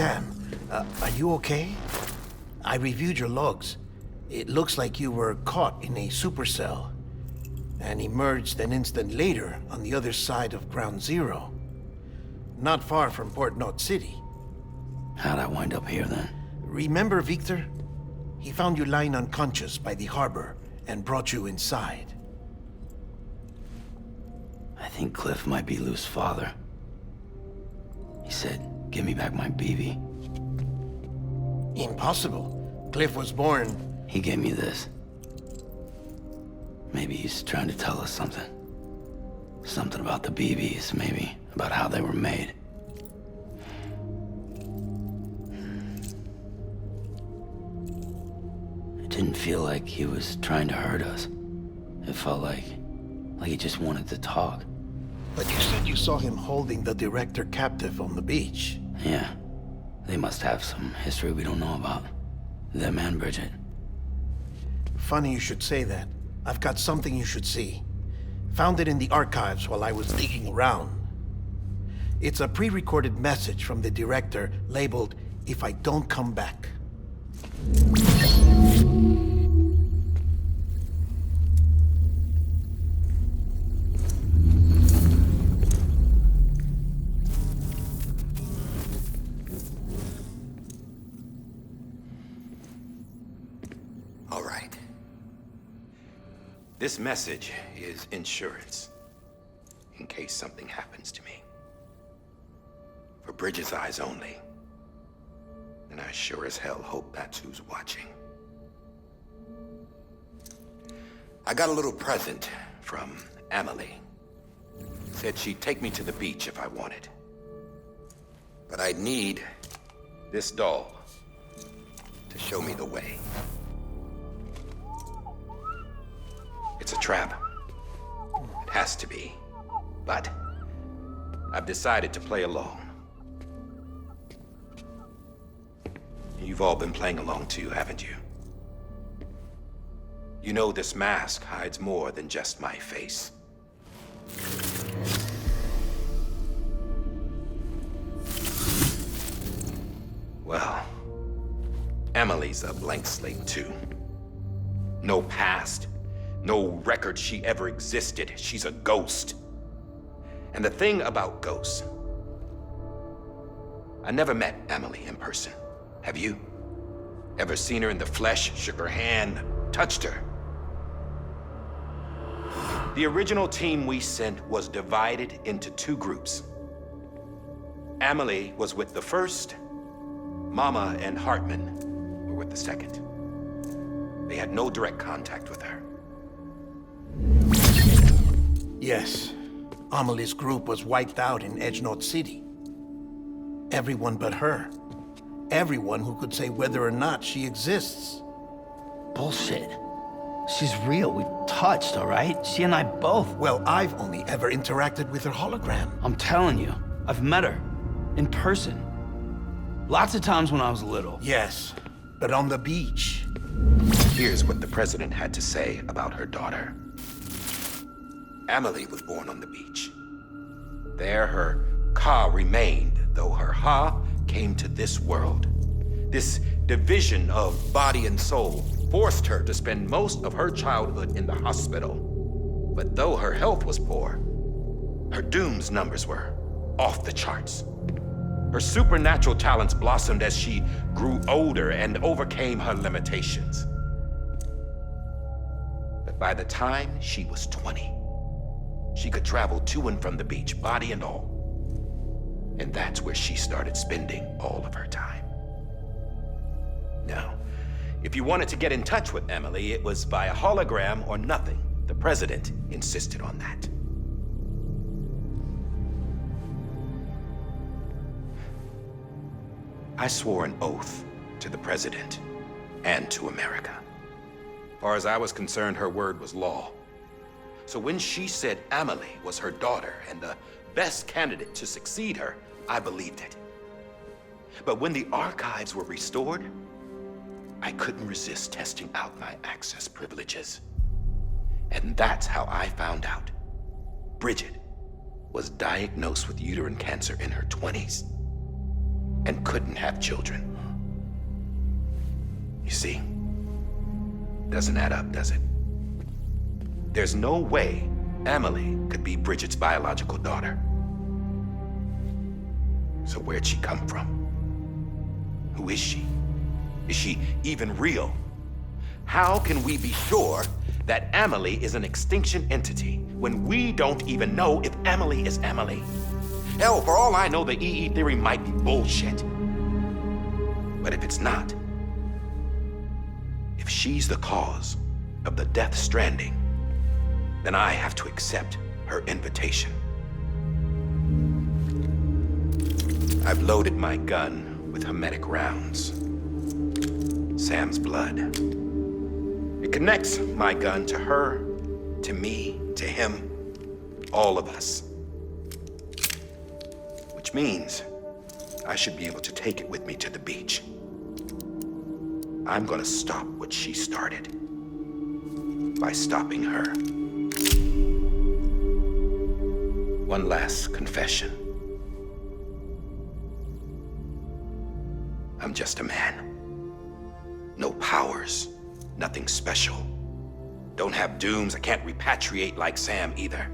Sam, are you okay? I reviewed your logs. It looks like you were caught in a supercell and emerged an instant later on the other side of Ground Zero. Not far from Port Knot City. How'd I wind up here then? Remember Victor? He found you lying unconscious by the harbor and brought you inside. I think Cliff might be Lou's father. He said, give me back my BB. Impossible. Cliff was born... He gave me this. Maybe he's trying to tell us something. Something about the BBs, maybe. About how they were made. It didn't feel like he was trying to hurt us. It felt like he just wanted to talk. But you said you saw him holding the director captive on the beach. Yeah. They must have some history we don't know about. Them and Bridget. Funny you should say that. I've got something you should see. Found it in the archives while I was digging around. It's a pre-recorded message from the director labeled, "If I don't come back." All right. This message is insurance, in case something happens to me. For Bridget's eyes only. And I sure as hell hope that's who's watching. I got a little present from Emily. Said she'd take me to the beach if I wanted. But I'd need this doll to show me the way. It's a trap. It has to be. But I've decided to play along. You've all been playing along too, haven't you? You know this mask hides more than just my face. Well, Emily's a blank slate too. No past. No record she ever existed. She's a ghost. And the thing about ghosts, I never met Emily in person. Have you? Ever seen her in the flesh, shook her hand, touched her? The original team we sent was divided into two groups. Emily was with the first. Mama and Hartman were with the second. They had no direct contact with her. Yes. Amelie's group was wiped out in Edge Knot City. Everyone but her. Everyone who could say whether or not she exists. Bullshit. She's real. We've touched, all right? She and I both. Well, I've only ever interacted with her hologram. I'm telling you, I've met her. In person. Lots of times when I was little. Yes, but on the beach. Here's what the president had to say about her daughter. Emily was born on the beach. There her Ka remained, though her Ha came to this world. This division of body and soul forced her to spend most of her childhood in the hospital. But though her health was poor, her Doom's numbers were off the charts. Her supernatural talents blossomed as she grew older and overcame her limitations. But by the time she was 20, she could travel to and from the beach, body and all. And that's where she started spending all of her time. Now, if you wanted to get in touch with Emily, it was via hologram or nothing. The president insisted on that. I swore an oath to the president and to America. As far as I was concerned, her word was law. So when she said Emily was her daughter and the best candidate to succeed her, I believed it. But when the archives were restored, I couldn't resist testing out my access privileges. And that's how I found out Bridget was diagnosed with uterine cancer in her 20s. and couldn't have children. You see, doesn't add up, does it? There's no way Amelie could be Bridget's biological daughter. So where'd she come from? Who is she? Is she even real? How can we be sure that Amelie is an extinction entity when we don't even know if Amelie is Amelie? Hell, for all I know, the EE theory might be bullshit. But if it's not, if she's the cause of the death stranding, then I have to accept her invitation. I've loaded my gun with hermetic rounds. Sam's blood. It connects my gun to her, to me, to him, all of us. Which means I should be able to take it with me to the beach. I'm gonna stop what she started by stopping her. One last confession. I'm just a man. No powers, nothing special. Don't have dooms, I can't repatriate like Sam either.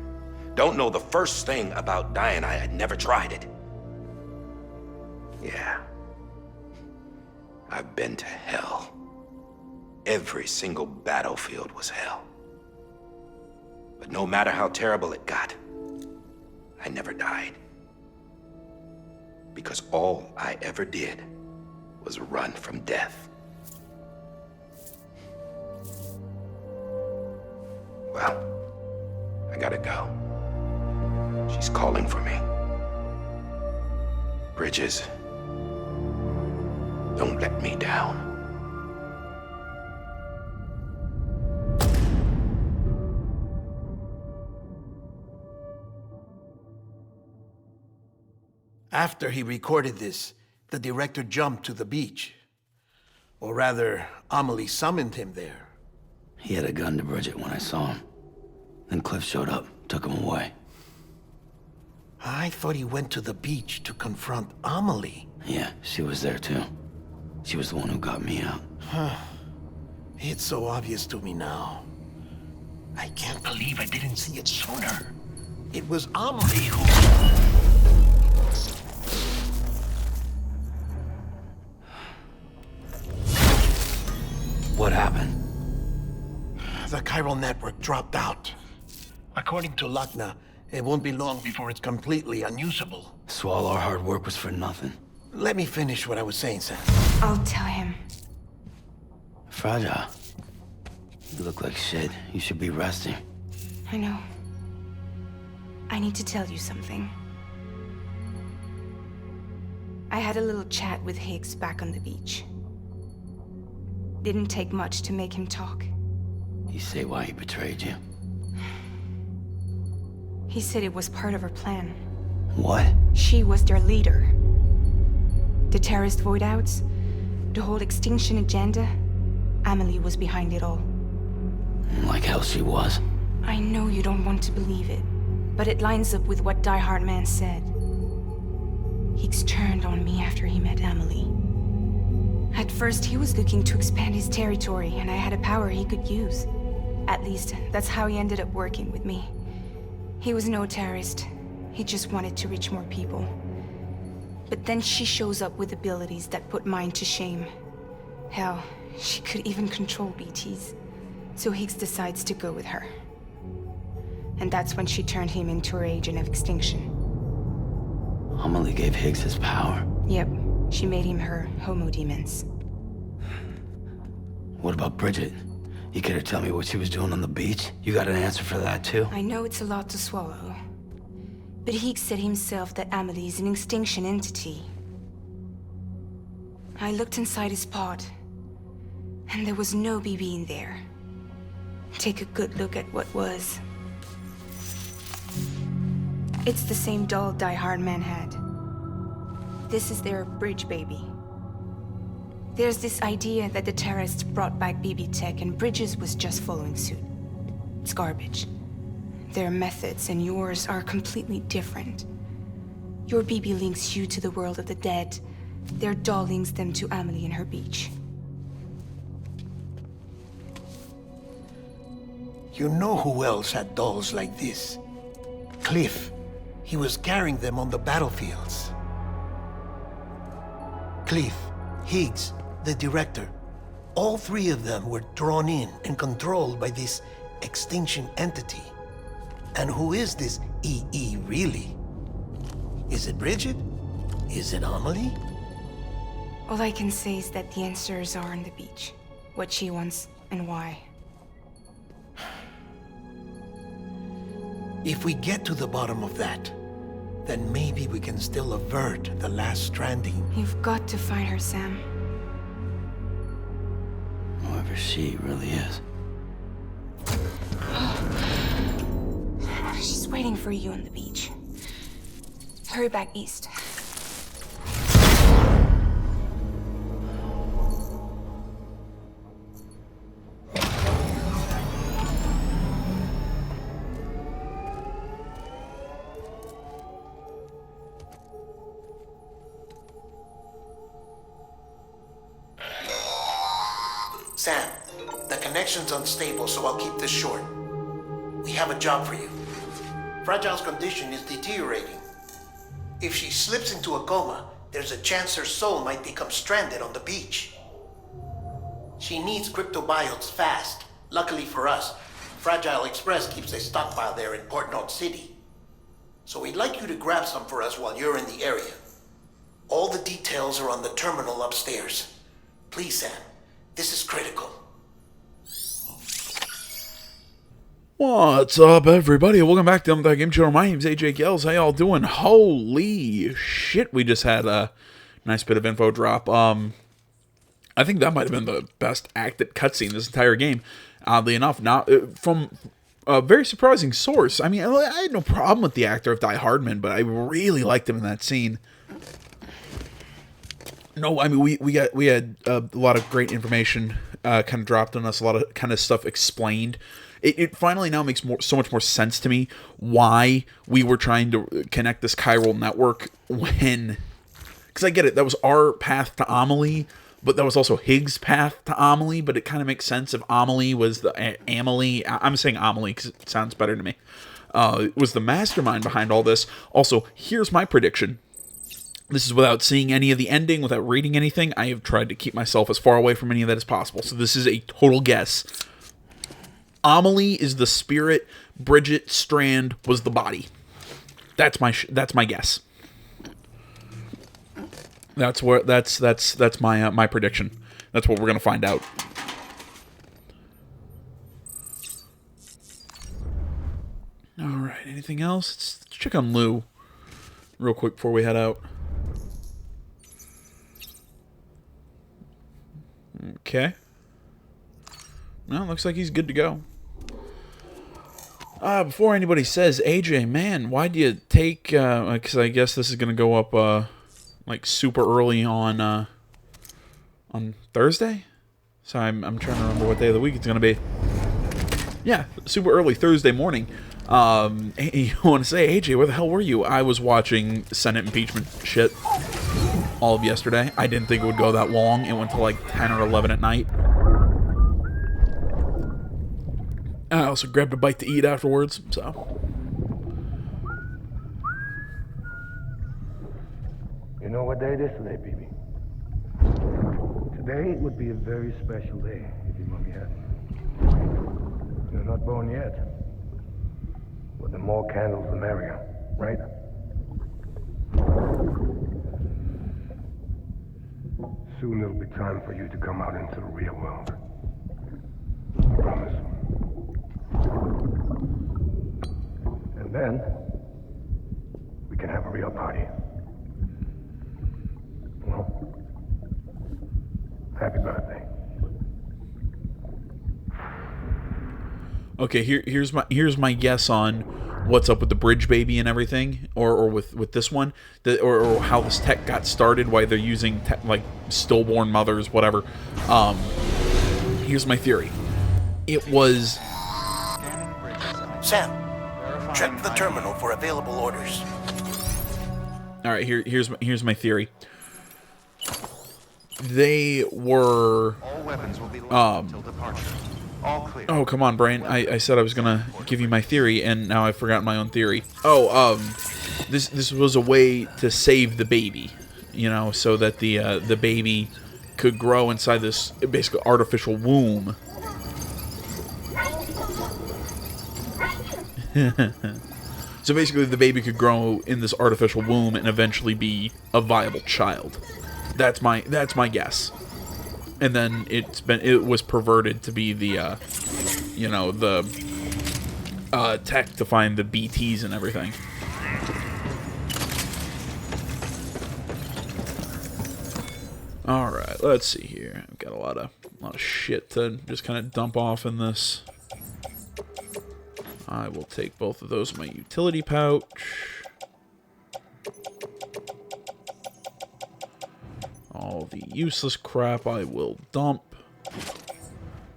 Don't know the first thing about dying, I had never tried it. Yeah. I've been to hell. Every single battlefield was hell. But no matter how terrible it got, I never died. Because all I ever did was run from death. Well, I gotta go. She's calling for me. Bridges, don't let me down. After he recorded this, the director jumped to the beach. Or rather, Amelie summoned him there. He had a gun to Bridget when I saw him. Then Cliff showed up, took him away. I thought he went to the beach to confront Amelie. Yeah, she was there too. She was the one who got me out. It's so obvious to me now. I can't believe I didn't see it sooner. It was Amelie who... What happened? The chiral network dropped out. According to Lachna, it won't be long before it's completely unusable. So all our hard work was for nothing. Let me finish what I was saying, Sam. I'll tell him. Fragile. You look like shit. You should be resting. I know. I need to tell you something. I had a little chat with Higgs back on the beach. Didn't take much to make him talk. You say why he betrayed you? He said it was part of her plan. What? She was their leader. The terrorist void-outs, the whole extinction agenda, Amelie was behind it all. Like hell she was. I know you don't want to believe it, but it lines up with what Die Hard Man said. Higgs turned on me after he met Amelie. At first, he was looking to expand his territory, and I had a power he could use. At least, that's how he ended up working with me. He was no terrorist. He just wanted to reach more people. But then she shows up with abilities that put mine to shame. Hell, she could even control BTs. So Higgs decides to go with her. And that's when she turned him into her agent of extinction. Amelie gave Higgs his power. Yep, she made him her homo demons. What about Bridget? You care to tell me what she was doing on the beach? You got an answer for that too? I know it's a lot to swallow. But Higgs said himself that Amelie is an extinction entity. I looked inside his pod, and there was no BB in there. Take a good look at what was. It's the same doll Die Hard Man had. This is their bridge baby. There's this idea that the terrorists brought back BB tech and Bridges was just following suit. It's garbage. Their methods and yours are completely different. Your BB links you to the world of the dead, Their doll links them to Amelie and her beach. You know who else had dolls like this? Cliff. He was carrying them on the battlefields. Cliff, Higgs, the director. All three of them were drawn in and controlled by this extinction entity. And who is this EE really? Is it Bridget? Is it Amelie? All I can say is that the answers are on the beach. What she wants and why. If we get to the bottom of that, then maybe we can still avert the last stranding. You've got to find her, Sam. Whoever she really is. She's waiting for you on the beach. Hurry back east. Sam, the connection's unstable, so I'll keep this short. We have a job for you. Fragile's condition is deteriorating. If she slips into a coma, there's a chance her soul might become stranded on the beach. She needs cryptobiotes fast. Luckily for us, Fragile Express keeps a stockpile there in Port North City. So we'd like you to grab some for us while you're in the area. All the details are on the terminal upstairs. Please, Sam. This is critical. What's up, everybody? Welcome back to the Game Channel. My name's AJ Gills. How y'all doing? Holy shit, we just had a nice bit of info drop. I think that might have been the best acted cutscene this entire game. Oddly enough, not from a very surprising source. I mean, I had no problem with the actor of Die Hardman, but I really liked him in that scene. No, I mean, we had a lot of great information kind of dropped on us, a lot of kind of stuff explained. It finally now makes so much more sense to me why we were trying to connect this chiral network when... Because I get it, that was our path to Amelie, but that was also Higgs' path to Amelie, but it kind of makes sense if Amelie was the... Amelie... I'm saying Amelie because it sounds better to me. Was the mastermind behind all this. Also, here's my prediction. This is without seeing any of the ending, without reading anything. I have tried to keep myself as far away from any of that as possible. So this is a total guess. Amelie is the spirit. Bridget Strand was the body. That's my guess. That's my my prediction. That's what we're gonna find out. All right. Anything else? Let's check on Lou real quick before we head out. Okay. Well, looks like he's good to go. Before anybody says, AJ, man, why do you take... Because I guess this is going to go up, like, super early on Thursday? So I'm trying to remember what day of the week it's going to be. Yeah, super early Thursday morning. You want to say, AJ, where the hell were you? I was watching Senate impeachment shit all of yesterday. I didn't think it would go that long. It went to like 10 or 11 at night. I also grabbed a bite to eat afterwards, so. You know what day it is today, baby? Today would be a very special day if your mommy had me. You're not born yet. But the more candles, the merrier, right? Soon it'll be time for you to come out into the real world. I promise. And then, we can have a real party. Well, happy birthday. Okay, here's my guess on what's up with the bridge baby and everything, or with this one, or how this tech got started, why they're using like stillborn mothers, whatever. Here's my theory. It was... Sam, check the terminal for available orders. All right, here's my theory. they were... All weapons will be locked until departure. All clear. Oh, come on, Brian. I said I was going to give you my theory, and now I've forgotten my own theory. Oh, this was a way to save the baby, you know, so that the baby could grow inside this basically artificial womb. So basically the baby could grow in this artificial womb and eventually be a viable child. That's my guess. And then it was perverted to be the you know, the tech to find the BTs and everything. Alright, let's see here. I've got a lot of shit to just kind of dump off in this. I will take both of those in my utility pouch. All the useless crap I will dump.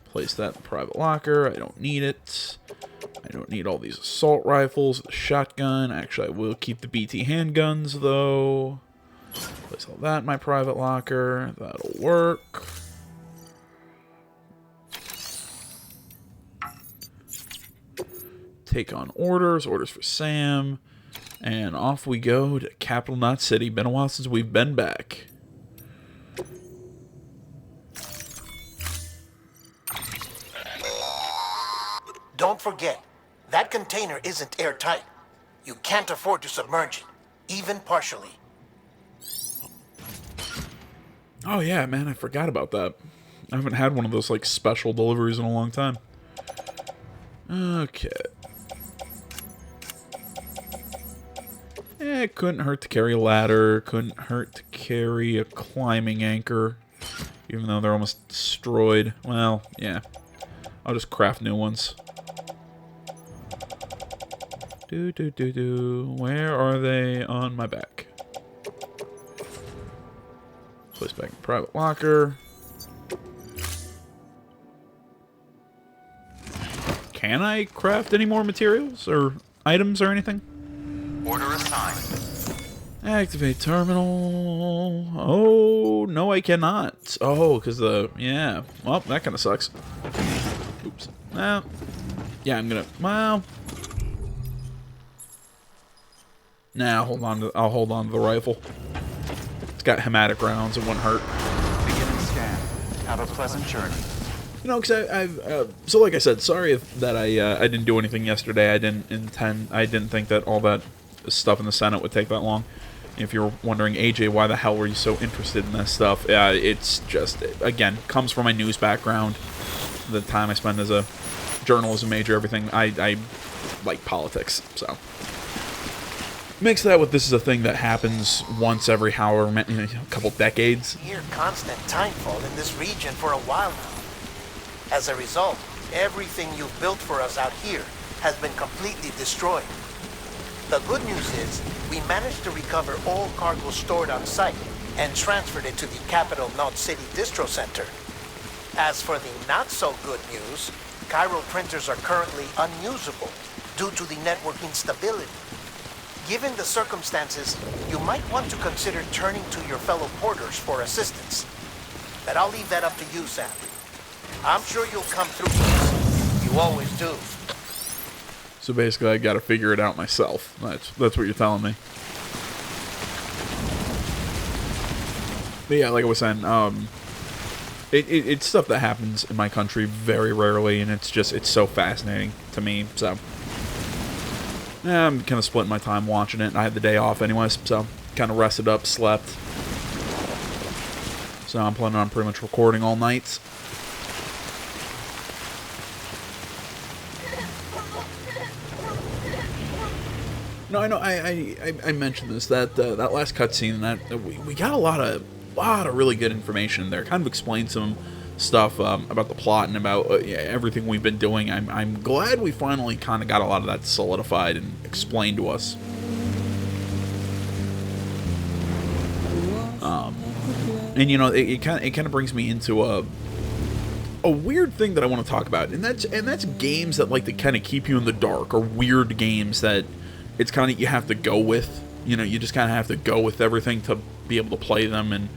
Place that in the private locker. I don't need it. I don't need all these assault rifles, the shotgun. Actually, I will keep the BT handguns, though. Place all that in my private locker. That'll work. Take on orders for Sam, and off we go to Capital Knot City. Been a while since we've been back. Don't forget, that container isn't airtight. You can't afford to submerge it, even partially. Oh yeah, man, I forgot about that. I haven't had one of those like special deliveries in a long time. Okay. It couldn't hurt to carry a ladder, couldn't hurt to carry a climbing anchor, even though they're almost destroyed. Well, yeah. I'll just craft new ones. Where are they on my back? Place back in private locker. Can I craft any more materials or items or anything? Order assigned. Activate terminal. Oh, no, I cannot. Oh, because yeah. Well, that kind of sucks. Oops. Well, yeah, I'm gonna, well. Nah, I'll hold on to the rifle. It's got hematic rounds, it wouldn't hurt. Beginning scan. Have a pleasant journey. You know, because I've so like I said, sorry that I didn't do anything yesterday. I didn't think that all that stuff in the Senate would take that long. If you're wondering, AJ, why the hell were you so interested in this stuff? It's just, again, comes from my news background. The time I spend as a journalism major, everything. I like politics, so. Mix that with this is a thing that happens once every however many, a couple decades. Near constant timefall in this region for a while now. As a result, everything you've built for us out here has been completely destroyed. The good news is, we managed to recover all cargo stored on site and transferred it to the Capital Knot City Distro Center. As for the not-so-good news, Chiral printers are currently unusable due to the network instability. Given the circumstances, you might want to consider turning to your fellow porters for assistance. But I'll leave that up to you, Sam. I'm sure you'll come through this. You always do. So basically, I got to figure it out myself. That's what you're telling me. But yeah, like I was saying, it's stuff that happens in my country very rarely, and it's so fascinating to me. So yeah, I'm kind of splitting my time watching it. I had the day off anyways, so kind of rested up, slept. So I'm planning on pretty much recording all night. No, I know. I mentioned this that last cutscene that we got a lot of really good information in there. Kind of explained some stuff about the plot and about everything we've been doing. I'm glad we finally kind of got a lot of that solidified and explained to us. And you know, it kind of brings me into a weird thing that I want to talk about, and that's games that like to kind of keep you in the dark, or weird games that it's kind of you have to go with. You know, you just kind of have to go with everything to be able to play them and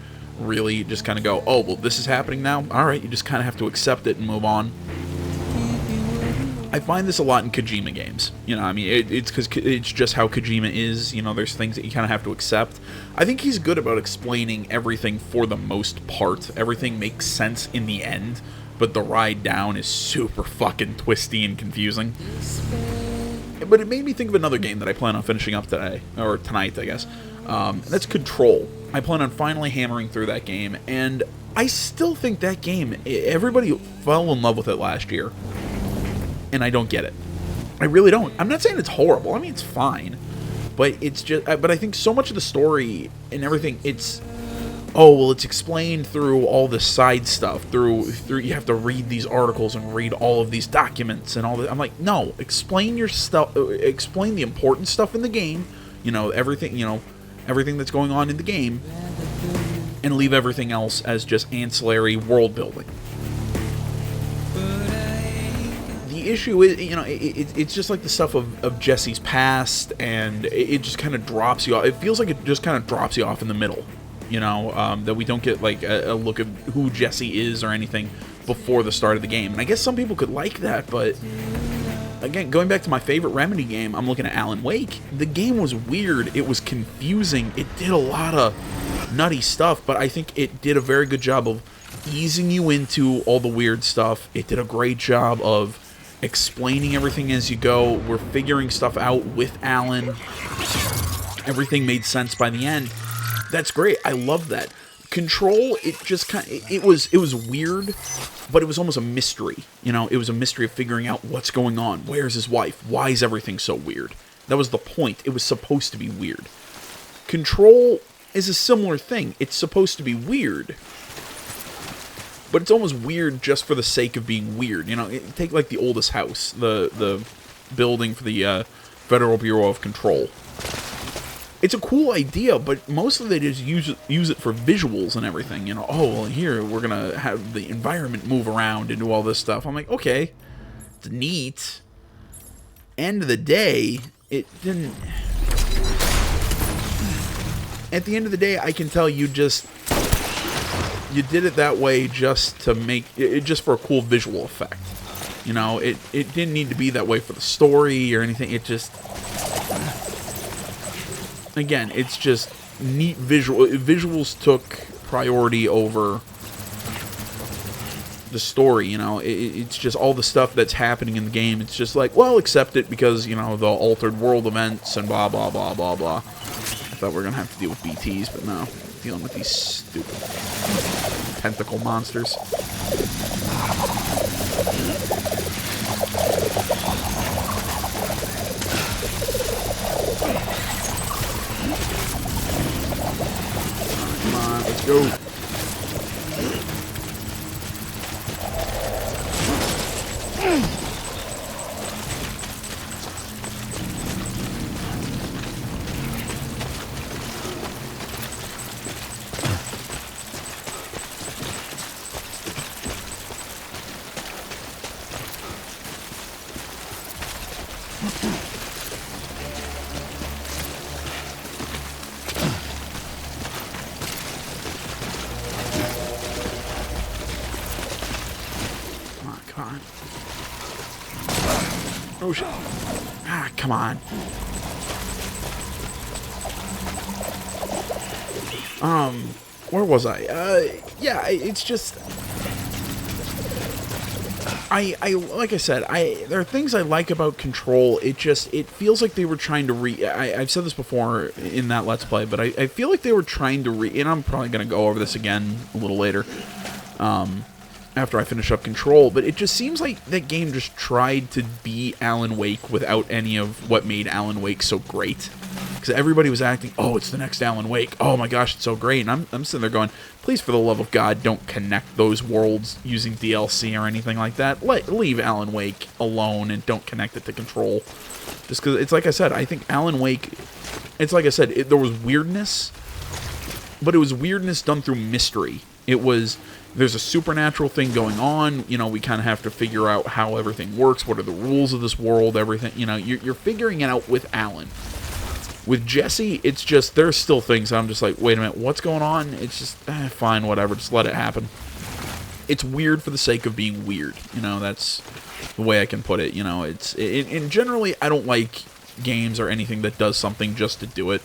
really just kind of go, oh, well, this is happening now? All right, you just kind of have to accept it and move on. I find this a lot in Kojima games. You know, I mean, it's because it's just how Kojima is. You know, there's things that you kind of have to accept. I think he's good about explaining everything for the most part. Everything makes sense in the end, but the ride down is super fucking twisty and confusing. But it made me think of another game that I plan on finishing up today, or tonight, I guess. That's Control. I plan on finally hammering through that game, and I still think that game, everybody fell in love with it last year. And I don't get it. I really don't. I'm not saying it's horrible. I mean, it's fine. But it's just... But I think so much of the story and everything, it's... Oh, well, it's explained through all this side stuff. Through you have to read these articles and read all of these documents and all that. I'm like, no. Explain your stuff. Explain the important stuff in the game. You know, everything that's going on in the game. And leave everything else as just ancillary world building. The issue is, you know, it's just like the stuff of Jesse's past, and it just kind of drops you off. It feels like it just kind of drops you off in the middle, you know, that we don't get like a look at who Jesse is or anything before the start of the game. And I guess some people could like that, but again, going back to my favorite Remedy game, I'm looking at Alan Wake. The game was weird. It was confusing. It did a lot of nutty stuff, but I think it did a very good job of easing you into all the weird stuff. It did a great job of explaining everything as you go. We're figuring stuff out with Alan. Everything made sense by the end. That's great. I love that. Control, it just kind of, it was weird, but it was almost a mystery. You know, it was a mystery of figuring out what's going on. Where's his wife? Why is everything so weird? That was the point. It was supposed to be weird. Control is a similar thing. It's supposed to be weird, but it's almost weird just for the sake of being weird. You know, take like the Oldest House, the building for the Federal Bureau of Control. It's a cool idea, but mostly they just use it for visuals and everything. You know, oh, well, here we're gonna have the environment move around and do all this stuff. I'm like, okay, it's neat. End of the day, it didn't. At the end of the day, I can tell you just. You did it that way just to make it, just for a cool visual effect. You know, it didn't need to be that way for the story or anything. It just, again, it's just neat visuals took priority over the story. You know, it's just all the stuff that's happening in the game. It's just like, well, accept it because, you know, the altered world events and blah blah blah blah blah. I thought we were gonna have to deal with BTs, but no, dealing with these stupid tentacle monsters. Come on, let's go. Oh shit. Ah, come on. Where was I? Yeah, it's just... like I said, there are things I like about Control. It feels like they were trying to I've said this before in that Let's Play, but I feel like they were trying to and I'm probably going to go over this again a little later, after I finish up Control, but it just seems like that game just tried to be Alan Wake without any of what made Alan Wake so great. Because everybody was acting, oh, it's the next Alan Wake. Oh my gosh, it's so great. And I'm sitting there going, please, for the love of God, don't connect those worlds using DLC or anything like that. Leave Alan Wake alone and don't connect it to Control. Just because, it's like I said, I think Alan Wake, it's like I said, there was weirdness, but it was weirdness done through mystery. It was... There's a supernatural thing going on, you know, we kind of have to figure out how everything works, what are the rules of this world, everything, you know, you're figuring it out with Alan. With Jesse, it's just, there's still things I'm just like, wait a minute, what's going on? It's just, fine, whatever, just let it happen. It's weird for the sake of being weird, you know, that's the way I can put it, you know, and generally, I don't like games or anything that does something just to do it.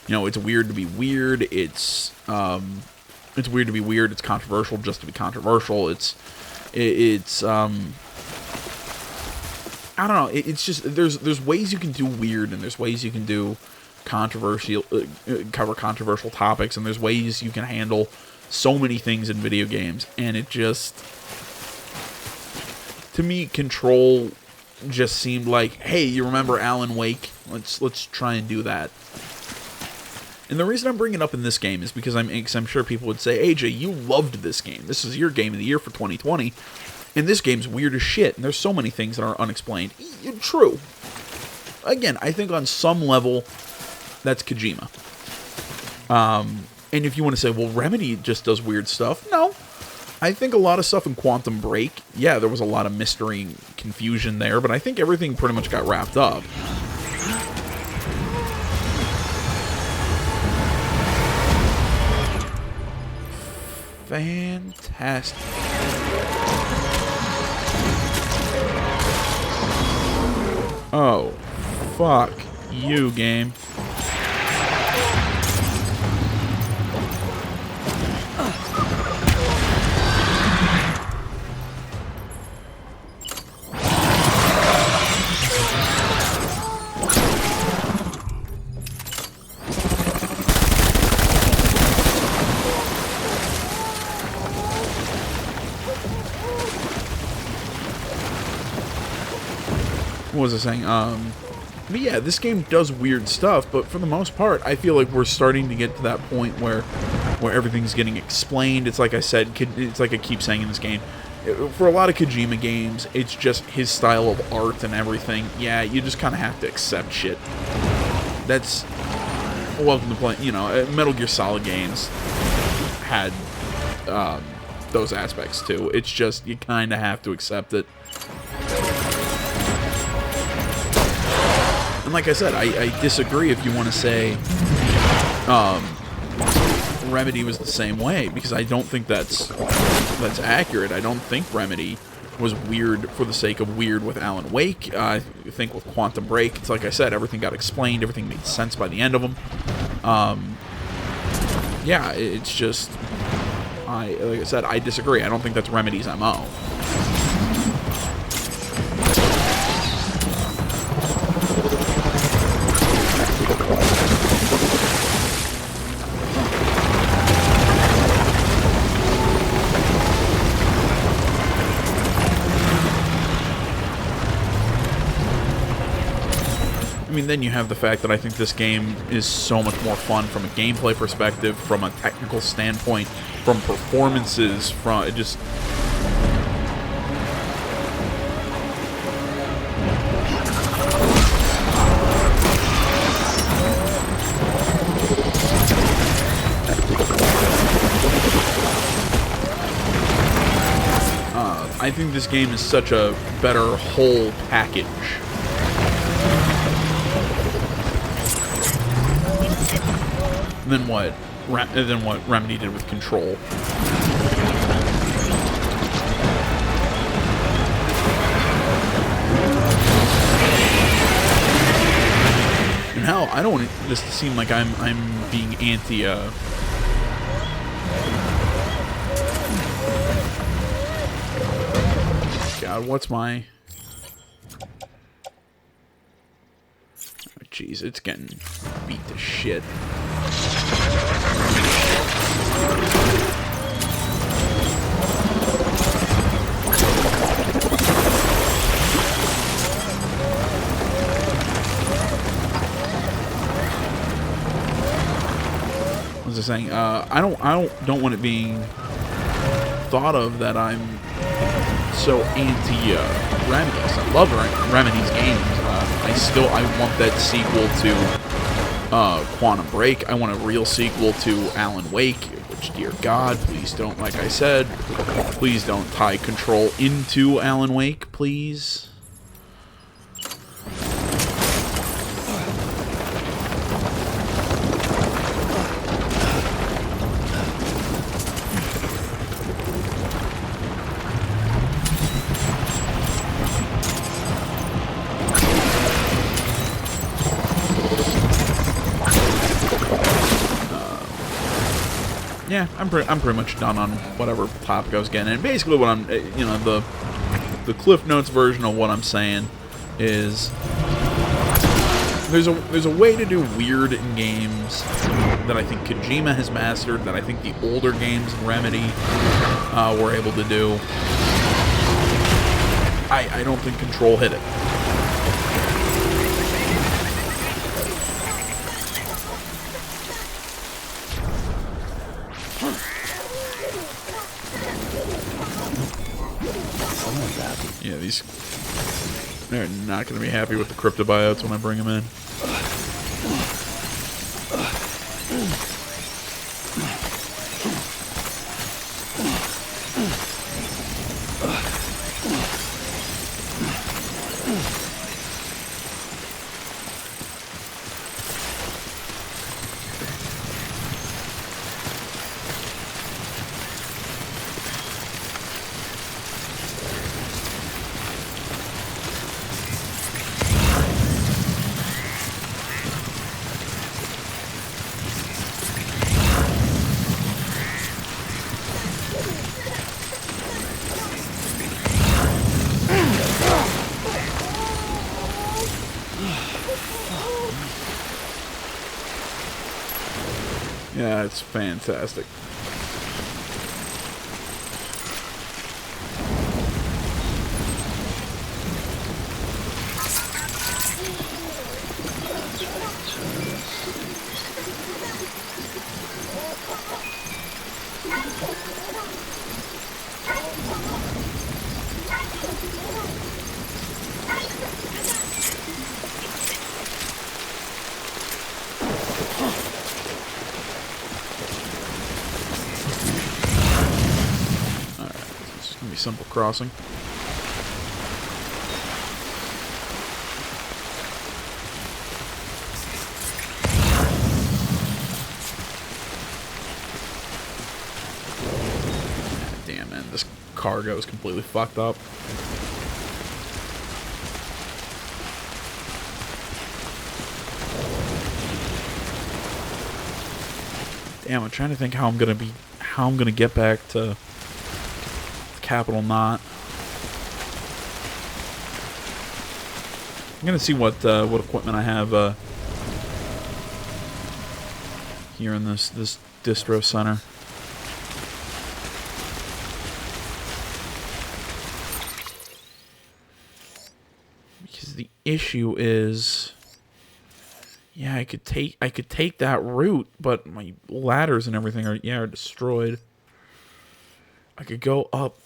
You know, it's weird to be weird, it's weird to be weird, it's controversial just to be controversial, it's I don't know. It's just there's ways you can do weird, and there's ways you can do controversial, cover controversial topics, and there's ways you can handle so many things in video games. And it just, to me, Control just seemed like, hey, you remember Alan Wake? Let's try and do that. And the reason I'm bringing it up in this game is because I'm sure people would say, AJ, you loved this game. This is your game of the year for 2020. And this game's weird as shit, and there's so many things that are unexplained. True. Again, I think on some level, that's Kojima. And if you want to say, well, Remedy just does weird stuff, no. I think a lot of stuff in Quantum Break, yeah, there was a lot of mystery and confusion there, but I think everything pretty much got wrapped up. Fantastic. Oh, fuck you, game. What was I saying? But yeah, this game does weird stuff, but for the most part, I feel like we're starting to get to that point where everything's getting explained. It's like I said, it's like I keep saying in this game, for a lot of Kojima games, it's just his style of art and everything. Yeah, you just kind of have to accept shit. That's welcome to play. You know, Metal Gear Solid games had those aspects too. It's just you kind of have to accept it. And like I said, I disagree if you want to say Remedy was the same way, because I don't think that's accurate. I don't think Remedy was weird for the sake of weird with Alan Wake. I think with Quantum Break, it's like I said, everything got explained, everything made sense by the end of them. Yeah, it's just, like I said, I disagree. I don't think that's Remedy's MO. I mean, then you have the fact that I think this game is so much more fun from a gameplay perspective, from a technical standpoint, from performances, from just... I think this game is such a better whole package. Than what Remedy did with Control. And hell, I don't want this to seem like I'm being anti. God, what's my? Jeez, it's getting beat to shit. What was I saying? I don't want it being thought of that I'm so anti Remedy. I love Remedy's games. I want that sequel to Quantum Break. I want a real sequel to Alan Wake, which, dear God, please don't, like I said, please don't tie Control into Alan Wake, please. yeah, I'm pretty much done on whatever Pop goes getting. And basically, what I'm, you know, the Cliff Notes version of what I'm saying is there's a way to do weird in games that I think Kojima has mastered, that I think the older games Remedy were able to do. I don't think Control hit it. Yeah, they're not going to be happy with the cryptobiotes when I bring them in. Yeah, it's fantastic. Simple crossing. Damn, man, this cargo is completely fucked up. Damn, I'm trying to think how I'm gonna get back to Capital Knot. I'm gonna see what equipment I have here in this distro center. Because the issue is, yeah, I could take that route, but my ladders and everything are destroyed. I could go up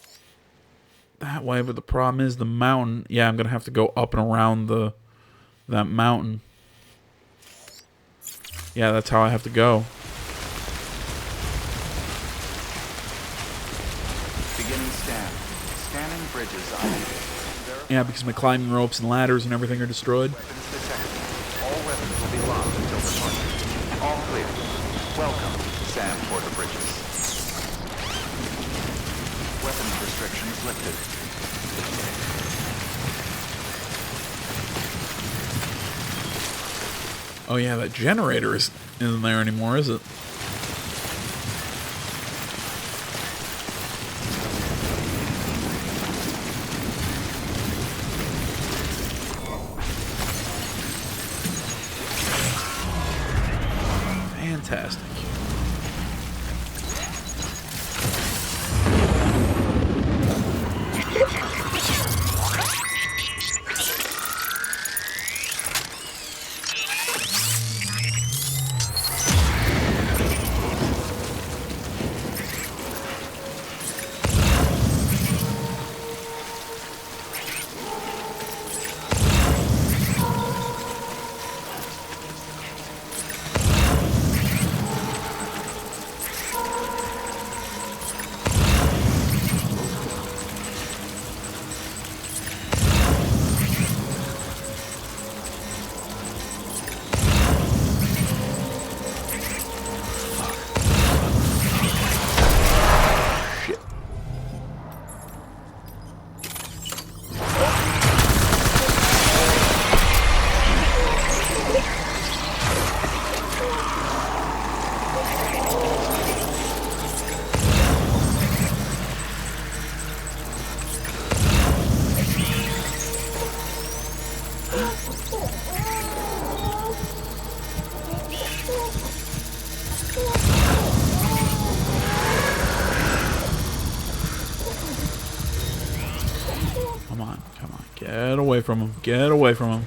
that way, but the problem is the mountain. Yeah, I'm gonna have to go up and around that mountain. Yeah, that's how I have to go. Beginning scan. Scanning bridges ID. Yeah, because my climbing ropes and ladders and everything are destroyed. Weapons detected. All weapons will be locked until departure. All clear. Welcome, Sam Porter Bridges. Weapons restrictions lifted. Oh yeah, that generator isn't there anymore, is it? Fantastic. Come on, come on. Get away from him. Get away from him.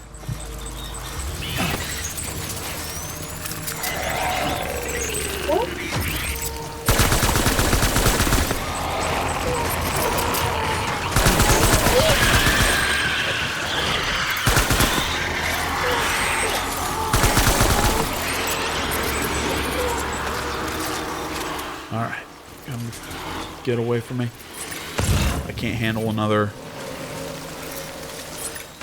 Alright. Get away from me. I can't handle another...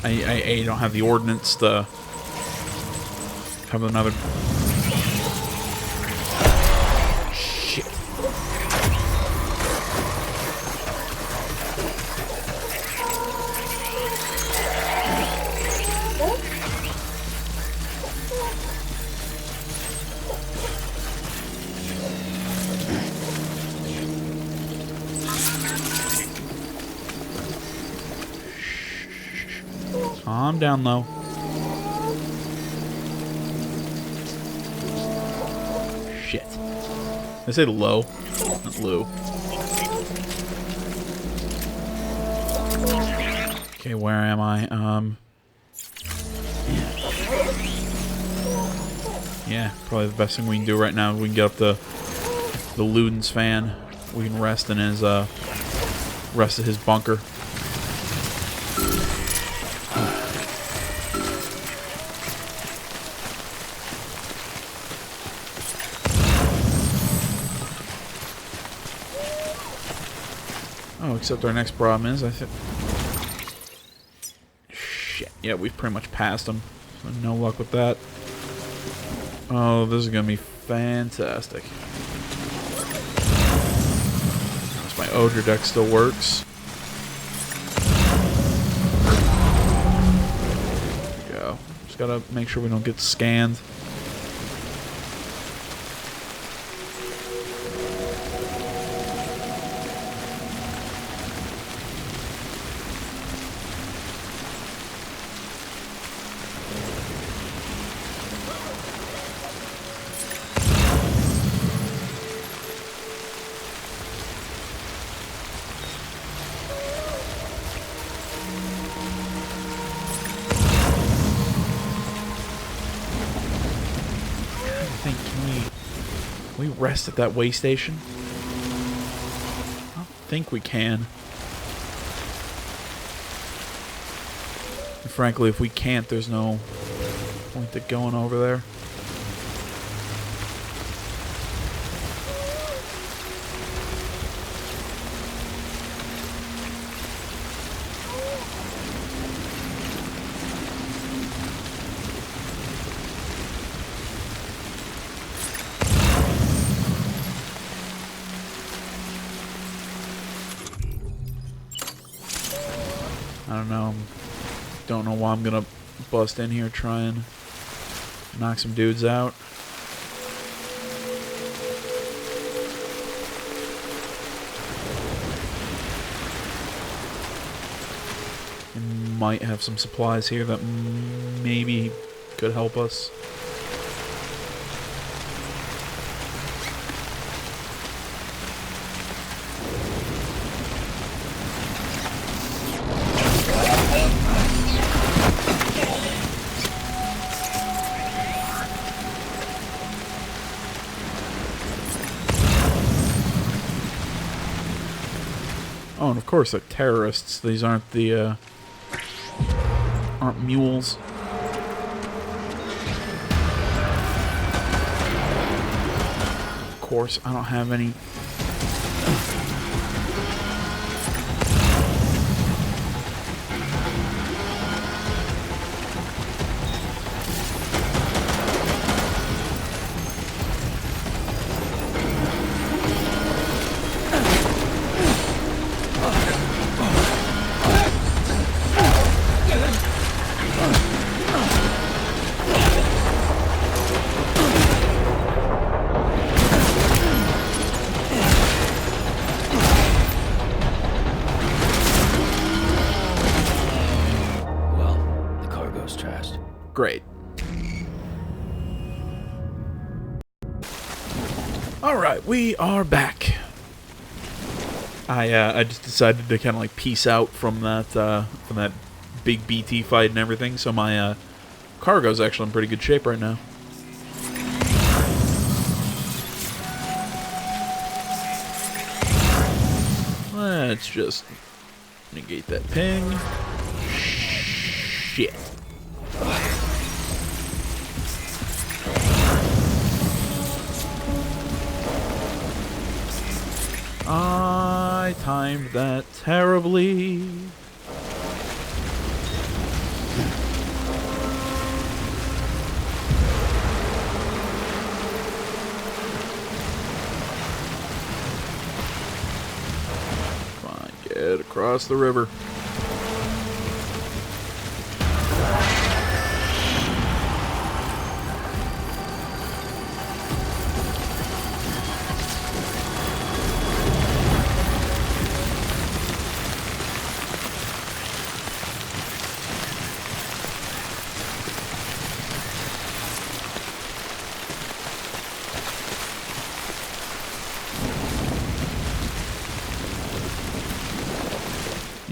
I don't have the ordnance to have another... Shit. Calm down, though. Shit. I said low, not low. Okay, where am I? Yeah, probably the best thing we can do right now. We can get up the Luden's fan. We can rest in his rest of his bunker. Oh, except our next problem is, I think... Shit. Yeah, we've pretty much passed them. So no luck with that. Oh, this is going to be fantastic. Notice my Odra deck still works. There we go. Just got to make sure we don't get scanned. Can we rest at that way station? I don't think we can. And frankly, if we can't, there's no point to going over there. I don't know. Don't know why I'm gonna bust in here, try and knock some dudes out. We might have some supplies here that maybe could help us. Oh, and of course they're terrorists. These aren't the, aren't mules. Of course, I don't have any... Great. Alright, we are back. I just decided to kind of like peace out from that big BT fight and everything. So my cargo's actually in pretty good shape right now. Let's just negate that ping. Shit. I timed that terribly. Fine, get across the river.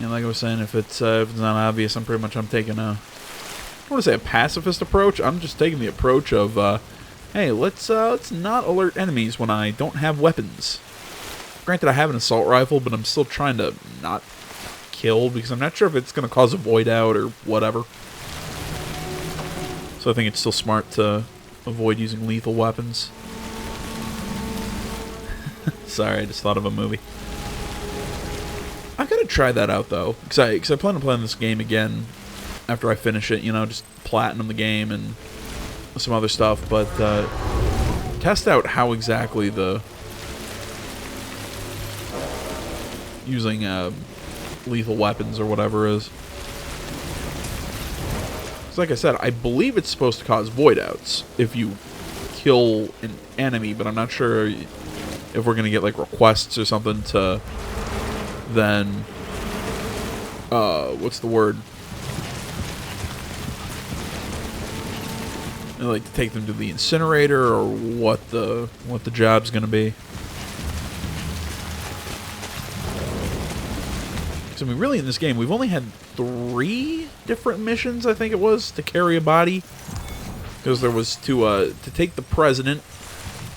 Like I was saying, if it's not obvious, I'm taking a, I don't want to say a pacifist approach. I'm just taking the approach of, hey, let's not alert enemies when I don't have weapons. Granted, I have an assault rifle, but I'm still trying to not kill because I'm not sure if it's going to cause a void out or whatever. So I think it's still smart to avoid using lethal weapons. Sorry, I just thought of a movie. I gotta try that out though, because I plan on playing this game again after I finish it. You know, just platinum the game and some other stuff, but test out how exactly the using lethal weapons or whatever is. Because like I said, I believe it's supposed to cause void outs if you kill an enemy, but I'm not sure if we're gonna get like requests or something to then what's the word? Like to take them to the incinerator or what the job's gonna be. So I mean, really in this game we've only had 3 different missions, I think it was, to carry a body. Because there was to take the president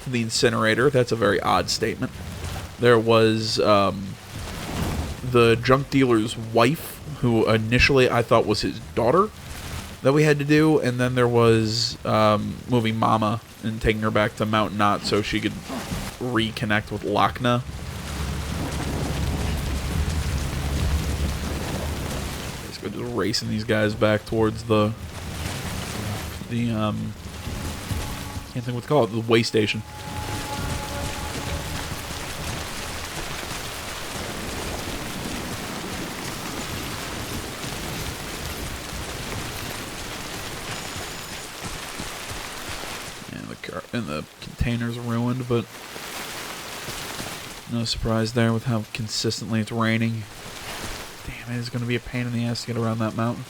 to the incinerator. That's a very odd statement. There was the junk dealer's wife, who initially I thought was his daughter, that we had to do, and then there was moving Mama and taking her back to Mount Knot so she could reconnect with Lochna. Basically just racing these guys back towards the can't think what to call it, the way station. And the container's ruined, but no surprise there with how consistently it's raining. Damn, it is going to be a pain in the ass to get around that mountain.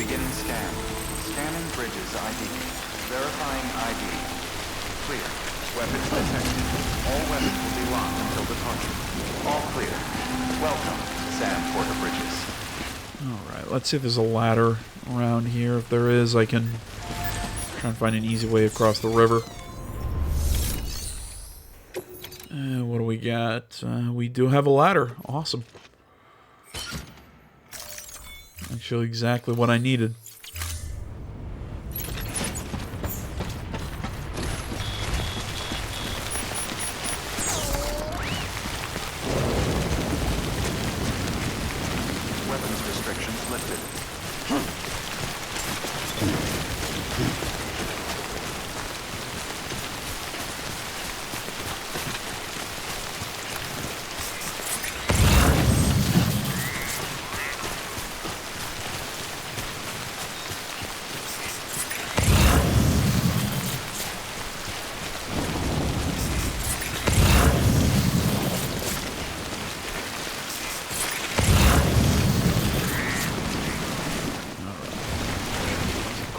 Beginning scan. Scanning bridges ID. Verifying ID. Clear. Weapons detected. All weapons will be locked until departure. All clear. Welcome to Sam Porter Bridges. Alright, let's see if there's a ladder around here. If there is, I can try and find an easy way across the river. What do we got? We do have a ladder. Awesome. Actually, exactly what I needed.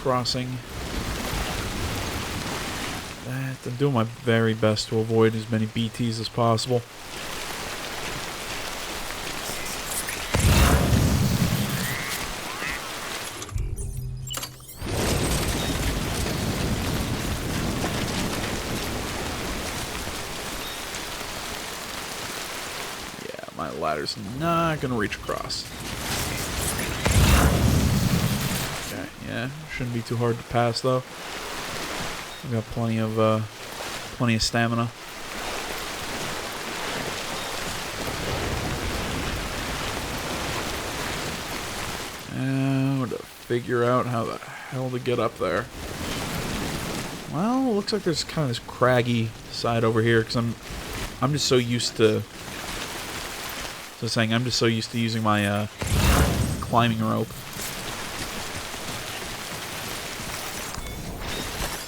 crossing that. I'm doing my very best to avoid as many BTs as possible. My ladder's not gonna reach across. Okay, yeah, shouldn't be too hard to pass though. I've got plenty of stamina. Now to figure out how the hell to get up there. Well, looks like there's kind of this craggy side over here because I'm just so used to. So saying I'm just so used to using my climbing rope.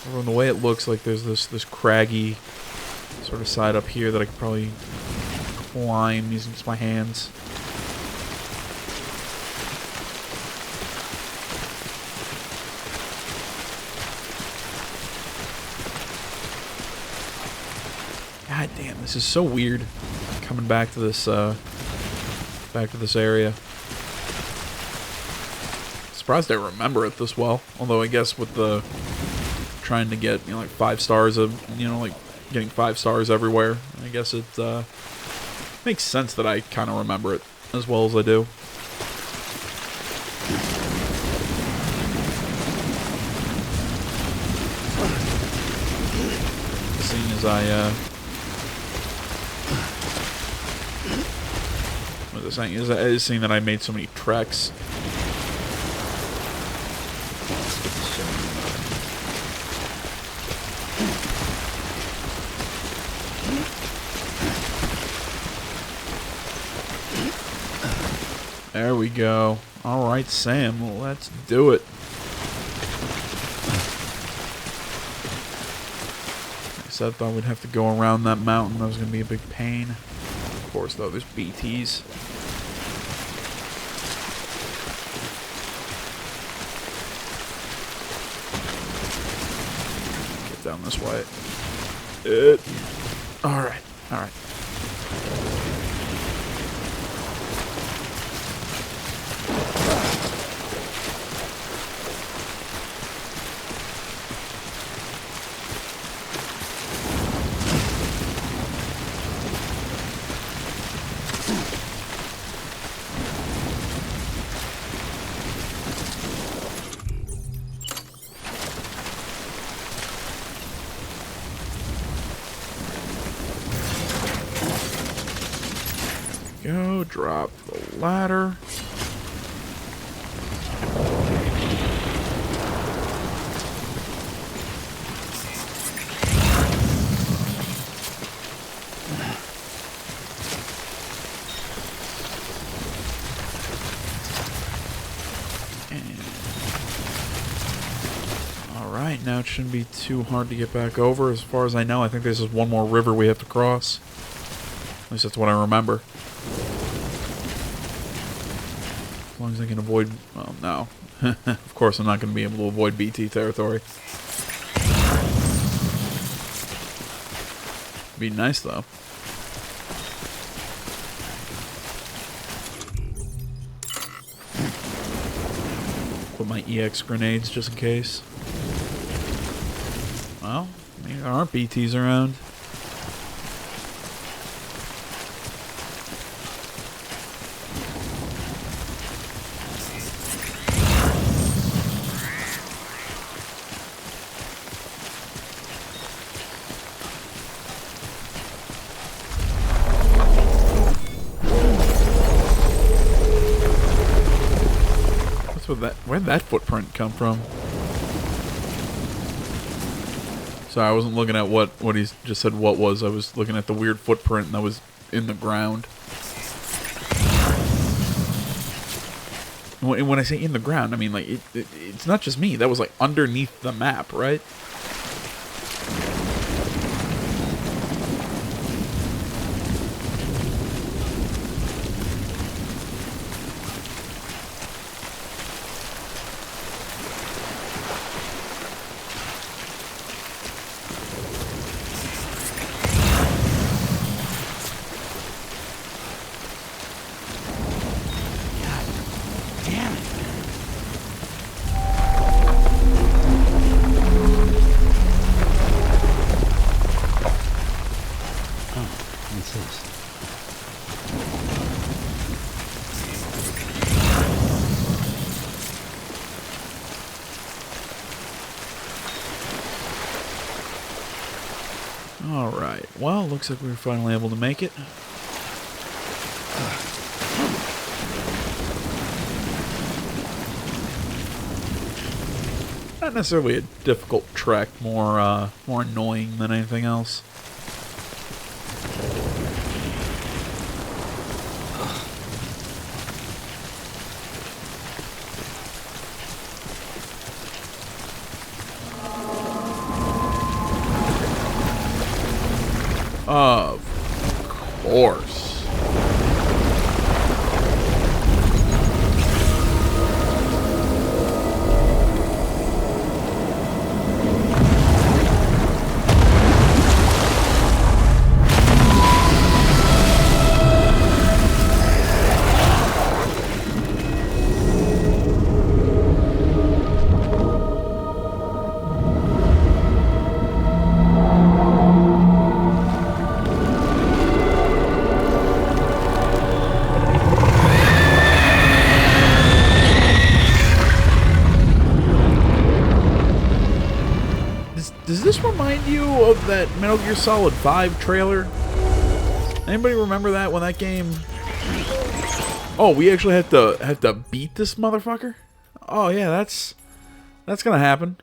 From the way it looks like there's this craggy sort of side up here that I could probably climb using just my hands. God damn, this is so weird coming back to this area. Surprised I remember it this well. Although I guess with the trying to get, you know, like 5 stars of, you know, like getting 5 stars everywhere, I guess it makes sense that I kind of remember it as well as I do. Seeing as I saying is seeing that I made so many treks. There we go. All right, Sam, let's do it. I said I thought we'd have to go around that mountain. That was going to be a big pain. Of course, though, there's BTs. Down this way. Alright, alright. Go, drop the ladder. Alright, now it shouldn't be too hard to get back over. As far as I know, I think there's just one more river we have to cross. At least that's what I remember. As long as I can avoid... Well, no. Of course I'm not going to be able to avoid BT territory. Be nice, though. Put my EX grenades just in case. Well, maybe there aren't BTs around. Where'd that footprint come from? Sorry, I wasn't looking at what he just said what was. I was looking at the weird footprint that was in the ground. When I say in the ground, I mean like it's not just me. That was like underneath the map, right? Alright, well, looks like we were finally able to make it. Not necessarily a difficult trek, more annoying than anything else. Of course. Does this remind you of that Metal Gear Solid 5 trailer? Anybody remember that when that game? Oh, we actually have to beat this motherfucker? Oh yeah, that's gonna happen.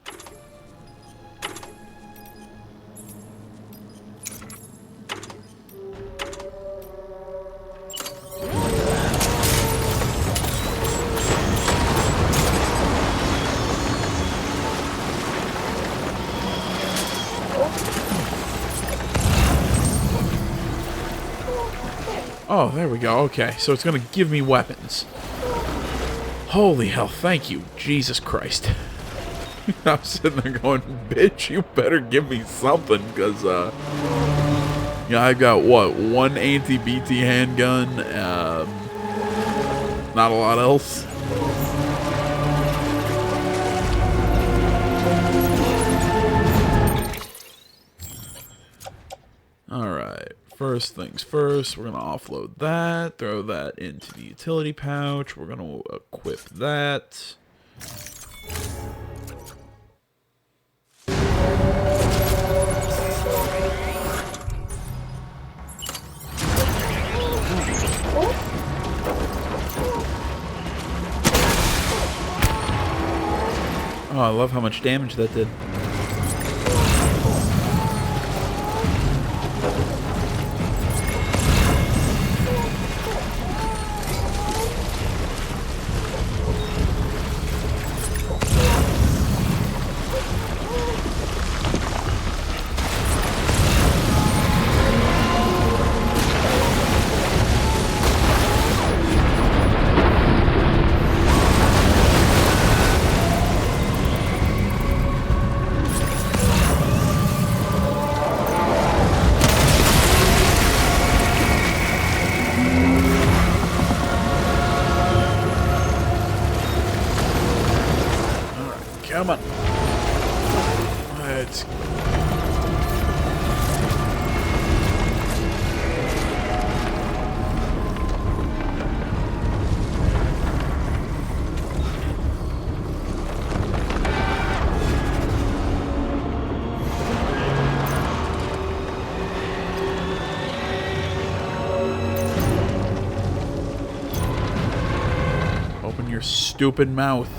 Oh, there we go. Okay, so it's gonna give me weapons. Holy hell, thank you, Jesus Christ. I was sitting there going, bitch, you better give me something, because, yeah, I've got, what, one anti-BT handgun, not a lot else. Alright, first things first, we're going to offload that, throw that into the utility pouch, we're going to equip that. Oh, I love how much damage that did. Come on. Let's go. Open your stupid mouth.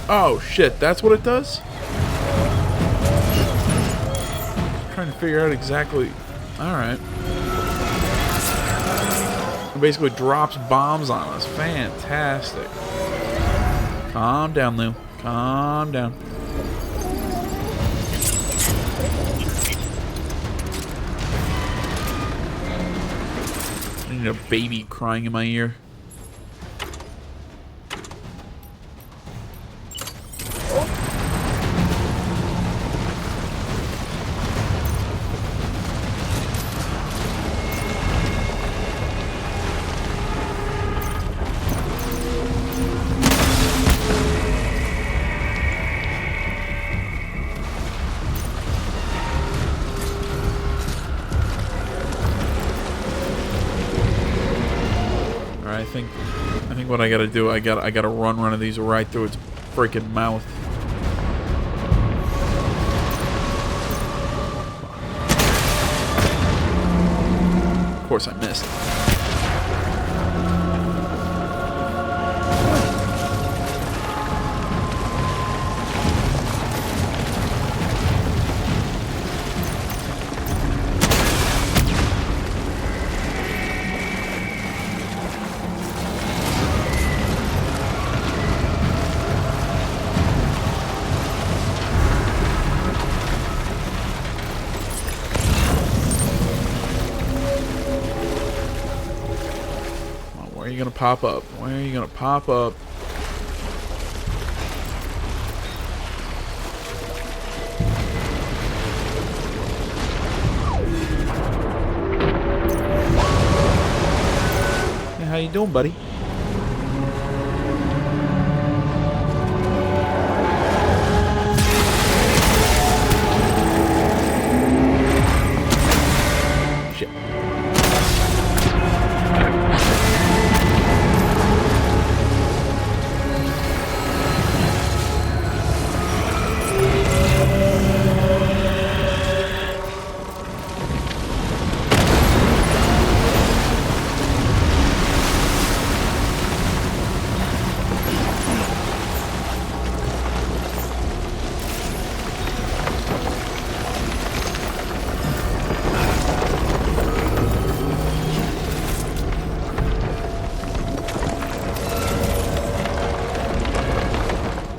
Oh shit, that's what it does? I'm trying to figure out exactly. Alright. It basically drops bombs on us. Fantastic. Calm down, Lou. Calm down. I need a baby crying in my ear. I think what I gotta do, I gotta run one of these right through its freaking mouth. Of course I missed. Where are you gonna pop up? Where are you gonna pop up? Hey, how you doing, buddy? Shit.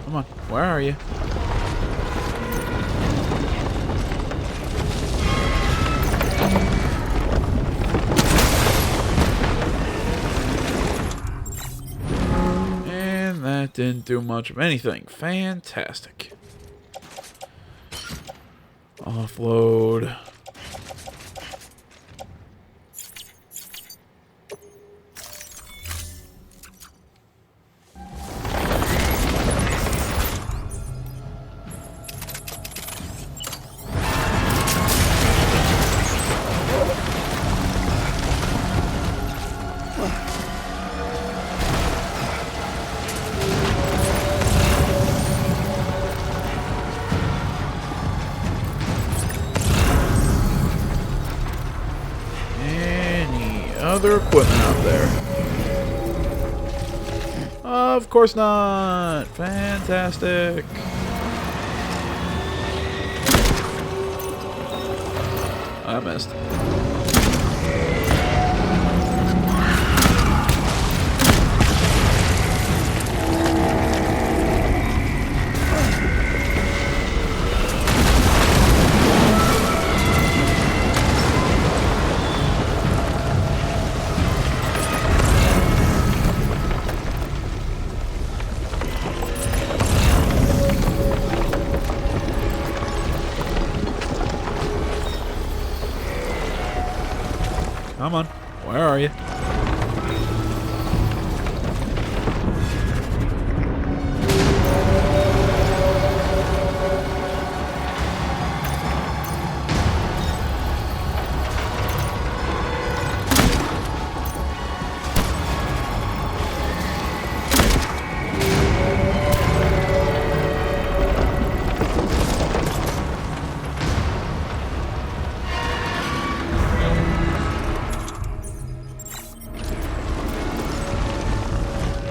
Come on, where are you? And that didn't do much of anything. Fantastic. Offload. Other equipment out there? Of course not. Fantastic. I missed. Come on. Where are you?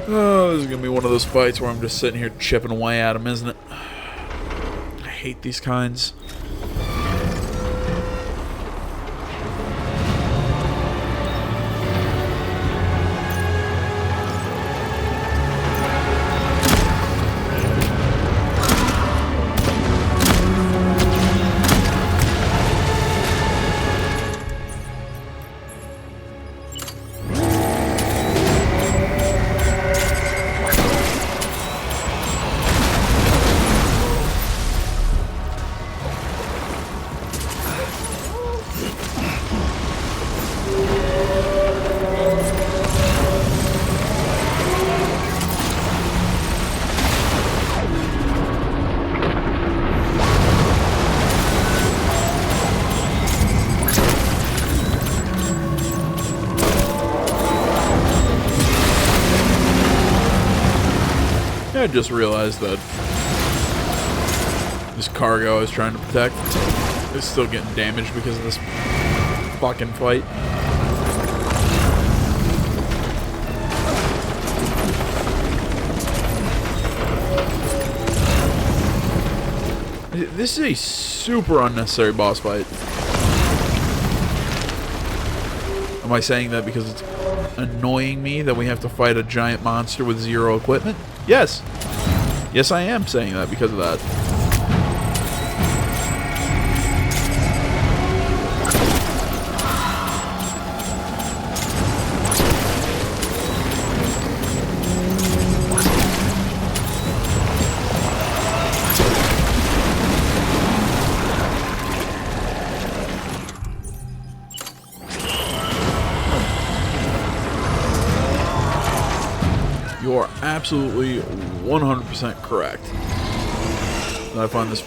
Oh, this is gonna be one of those fights where I'm just sitting here chipping away at him, isn't it? I hate these kinds. I just realized that this cargo I was trying to protect is still getting damaged because of this fucking fight. This is a super unnecessary boss fight. Am I saying that because it's annoying me that we have to fight a giant monster with zero equipment? Yes. Yes, I am saying that because of that. You are absolutely 100% correct. And I find this...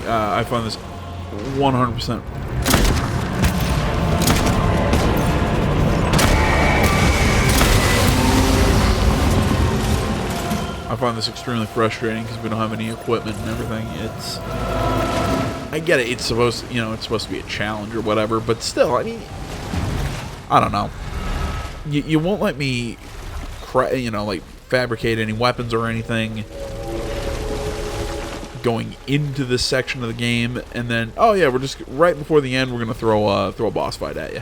I find this 100%. I find this extremely frustrating because we don't have any equipment and everything. It's... I get it. It's supposed to, it's supposed to be a challenge or whatever, but still, I mean... I don't know. You won't let me, like, fabricate any weapons or anything going into this section of the game, and then, oh yeah, we're just, right before the end, we're going to throw a boss fight at you.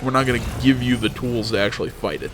We're not going to give you the tools to actually fight it.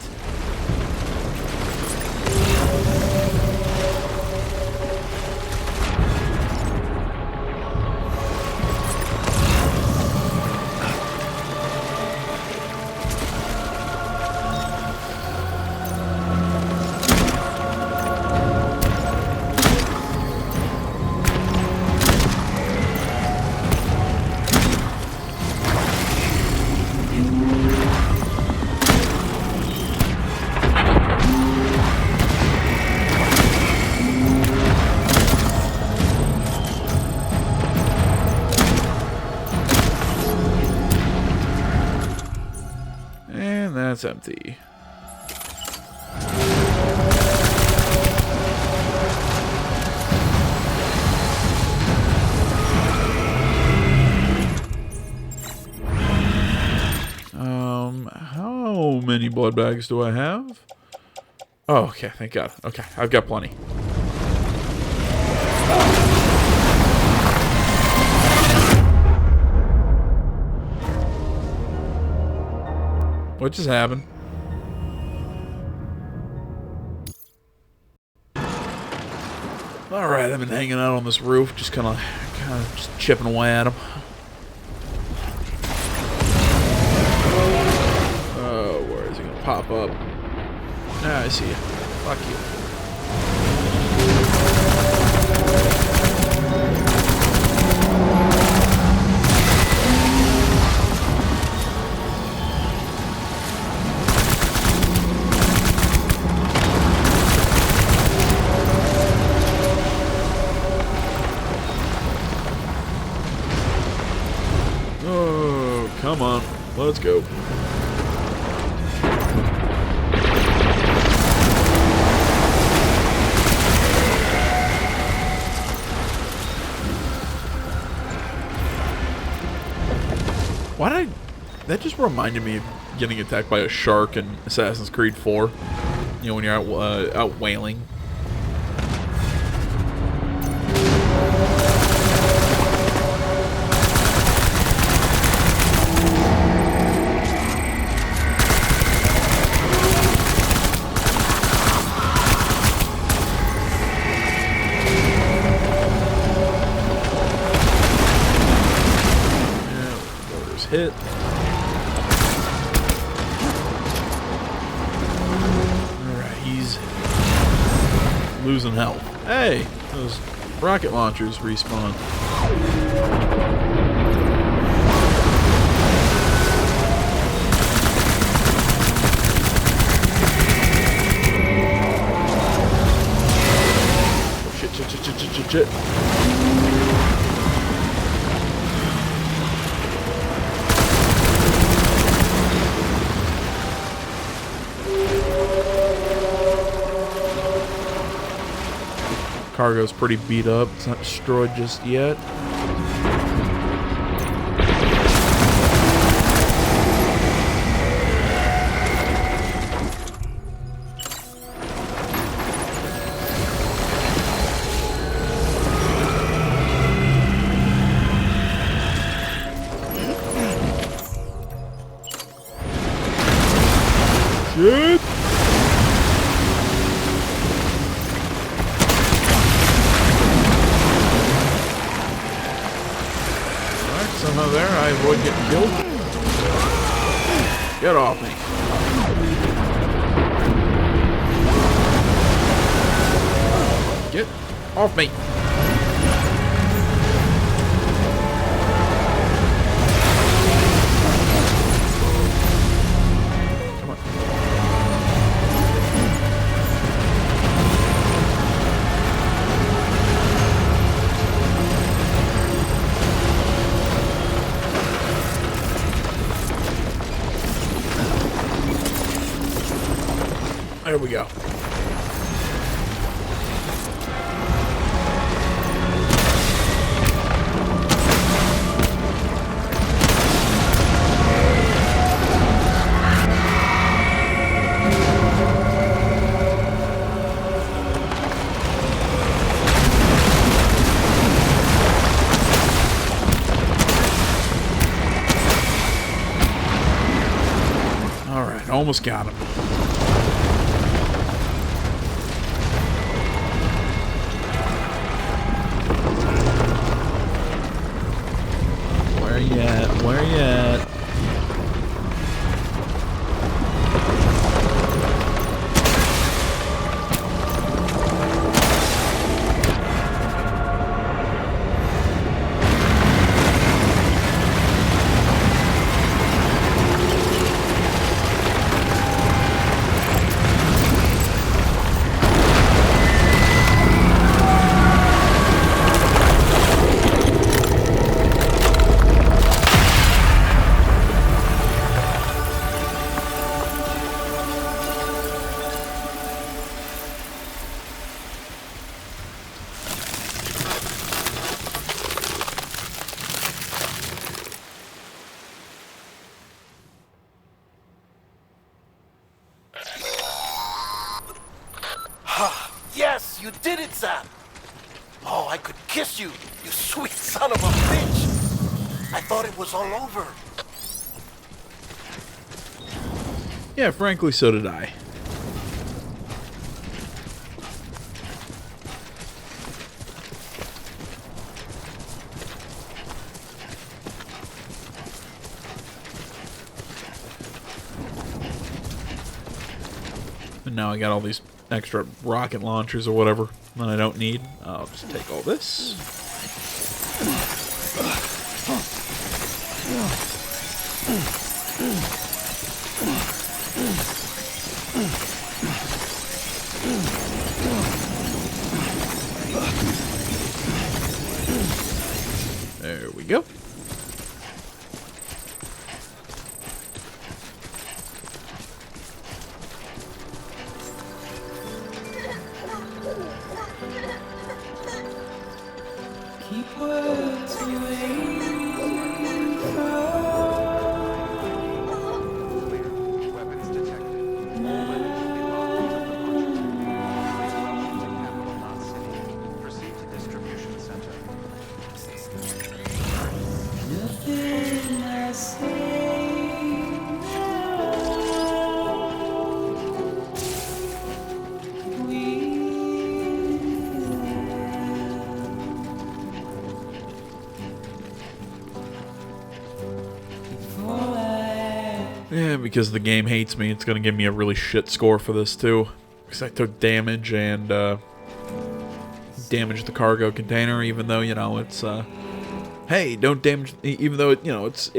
That's empty. How many blood bags do I have? Oh, okay, thank God. Okay, I've got plenty. What just happened? Alright, I've been hanging out on this roof, just kind of just chipping away at him. Oh, where is he gonna pop up? Ah, I see you. Fuck you. Come on, let's go. Why did that just reminded me of getting attacked by a shark in Assassin's Creed 4. You know, when you're out whaling. Hit. Alright, he's losing health. Hey, those rocket launchers respawn. Oh, shit. Cargo's pretty beat up. It's not destroyed just yet. Shit! Alright, somehow there I avoid getting killed. Get off me. Get off me. Come on. There we go. All right, almost got him. Where you at? Where you at? Yes, you did it, Sam! Oh, I could kiss you, you sweet son of a bitch! I thought it was all over. Yeah, frankly, so did I. And now I got all these extra rocket launchers or whatever that I don't need. I'll just take all this. There we go. Weapons detected. All weapons will be locked until departure. Welcome to capital Knot City. Proceed to distribution center. Yeah, because the game hates me, it's gonna give me a really shit score for this too. Because I took damage and damaged the cargo container, even though, you know, it's hey, don't damage. Even though it, you know, it's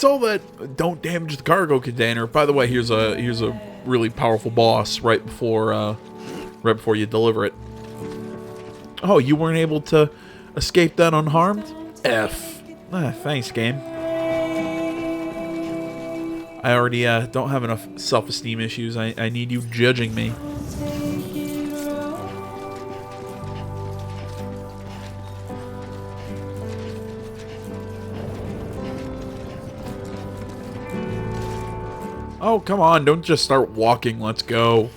all that. Don't damage the cargo container. By the way, here's a really powerful boss right before you deliver it. Oh, you weren't able to escape that unharmed? F. Thanks, game. I already don't have enough self-esteem issues. I need you judging me. Oh, come on, don't just start walking, let's go.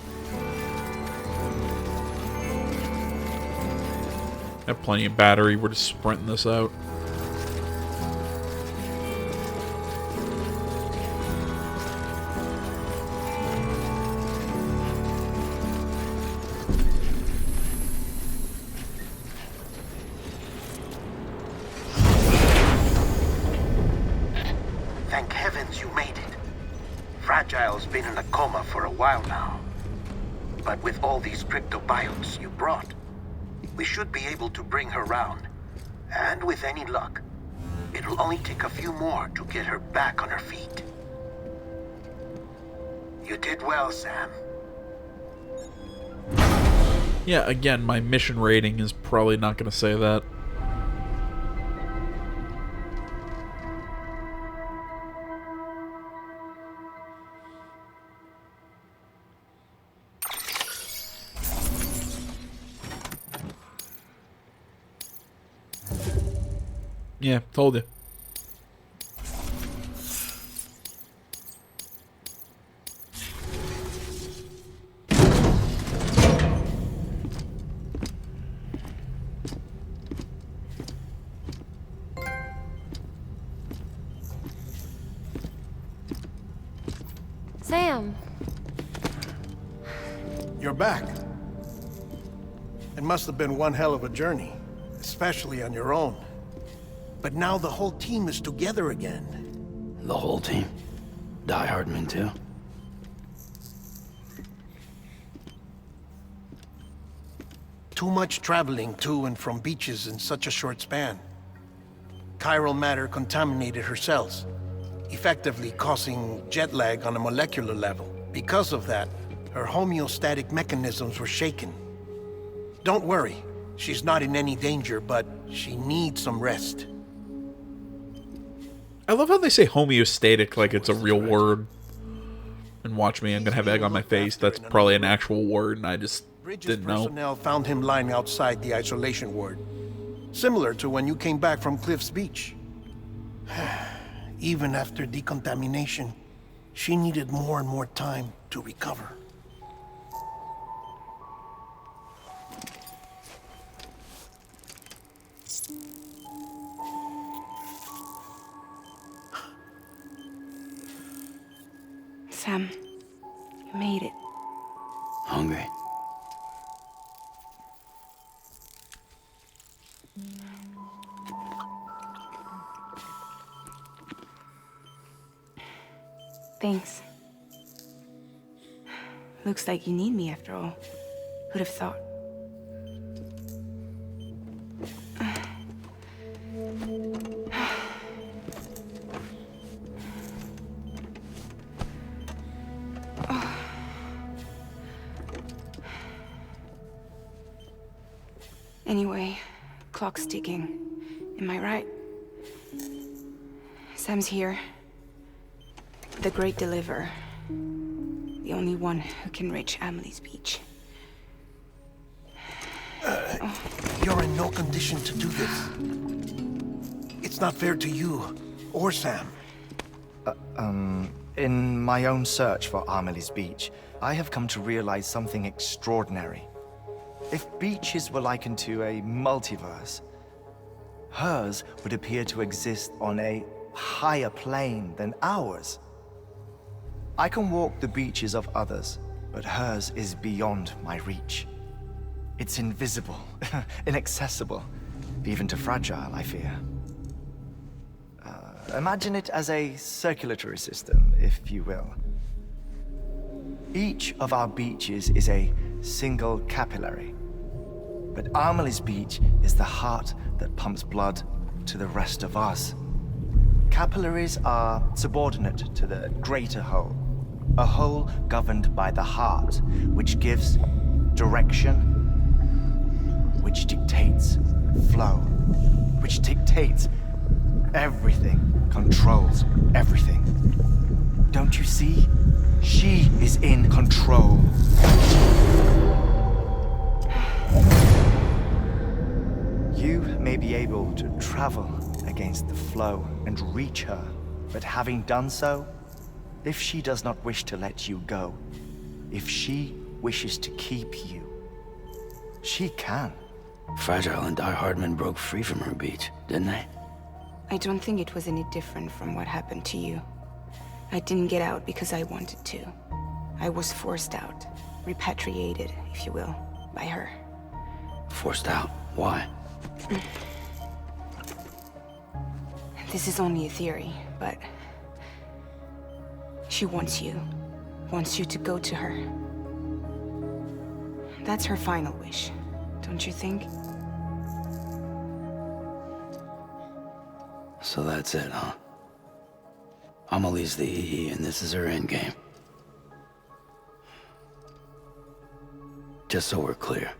I have plenty of battery, we're just sprinting this out. Thank heavens you made it. Fragile's been in a coma for a while now. But with all these cryptobiotes you brought, we should be able to bring her round. And with any luck, it'll only take a few more to get her back on her feet. You did well, Sam. Yeah, again, my mission rating is probably not going to say that. Yeah, told you. Sam. You're back. It must have been one hell of a journey, especially on your own. But now the whole team is together again. The whole team? Die Hardman too? Too much traveling to and from beaches in such a short span. Chiral matter contaminated her cells, effectively causing jet lag on a molecular level. Because of that, her homeostatic mechanisms were shaken. Don't worry, she's not in any danger, but she needs some rest. I love how they say homeostatic like it's a real word. And watch me, I'm gonna have egg on my face. That's probably an actual word, and I just didn't know. Personnel found him lying outside the isolation ward. Similar to when you came back from Cliff's Beach. Even after decontamination, she needed more and more time to recover. Sam, you made it. Hungry? Thanks. Looks like you need me after all. Who'd have thought? Anyway, clock's ticking. Am I right? Sam's here. The Great Deliverer. The only one who can reach Amelie's Beach. You're in no condition to do this. It's not fair to you or Sam. In my own search for Amelie's Beach, I have come to realize something extraordinary. If beaches were likened to a multiverse, hers would appear to exist on a higher plane than ours. I can walk the beaches of others, but hers is beyond my reach. It's invisible, inaccessible, even to Fragile, I fear. Imagine it as a circulatory system, if you will. Each of our beaches is a single capillary. But Amelie's Beach is the heart that pumps blood to the rest of us. Capillaries are subordinate to the greater whole. A whole governed by the heart, which gives direction, which dictates flow, which dictates everything, controls everything. Don't you see? She is in control. You may be able to travel against the flow and reach her, but having done so, If she does not wish to let you go, if she wishes to keep you, she can. Fragile and Die Hardman broke free from her beach, didn't they? I don't think it was any different from what happened to you. I didn't get out because I wanted to. I was forced out. Repatriated, if you will, by her. Forced out? Why? This is only a theory, but... she wants you. Wants you to go to her. That's her final wish, don't you think? So that's it, huh? Amelie's the EE, and this is her endgame. Just so we're clear,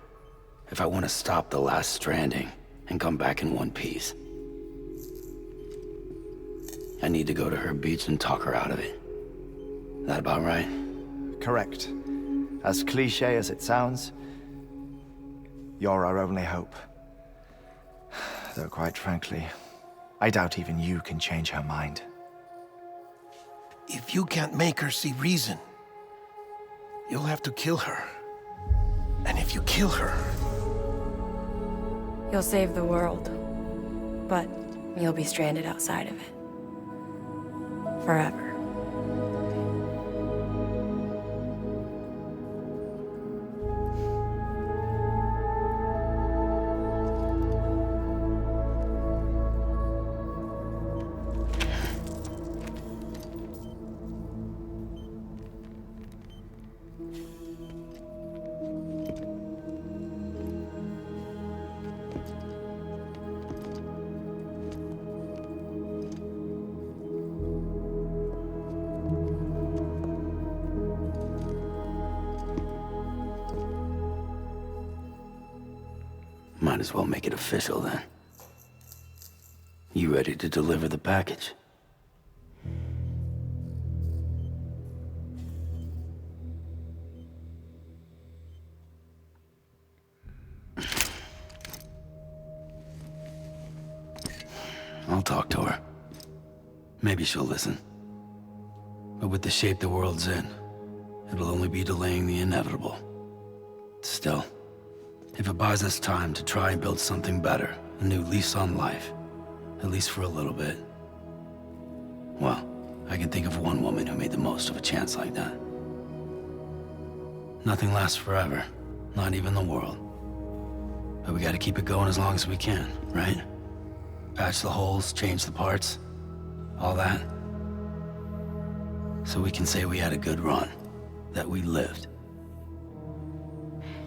if I want to stop the last Stranding and come back in one piece, I need to go to her beach and talk her out of it. That about right? Correct. As cliche as it sounds, you're our only hope. Though quite frankly, I doubt even you can change her mind. If you can't make her see reason, you'll have to kill her. And if you kill her... You'll save the world, but you'll be stranded outside of it. Forever. Might as well make it official then. You ready to deliver the package? I'll talk to her. Maybe she'll listen. But with the shape the world's in, it'll only be delaying the inevitable. Still, if it buys us time to try and build something better, a new lease on life, at least for a little bit, well, I can think of one woman who made the most of a chance like that. Nothing lasts forever, not even the world. But we gotta keep it going as long as we can, right? Patch the holes, change the parts, all that. So we can say we had a good run, that we lived.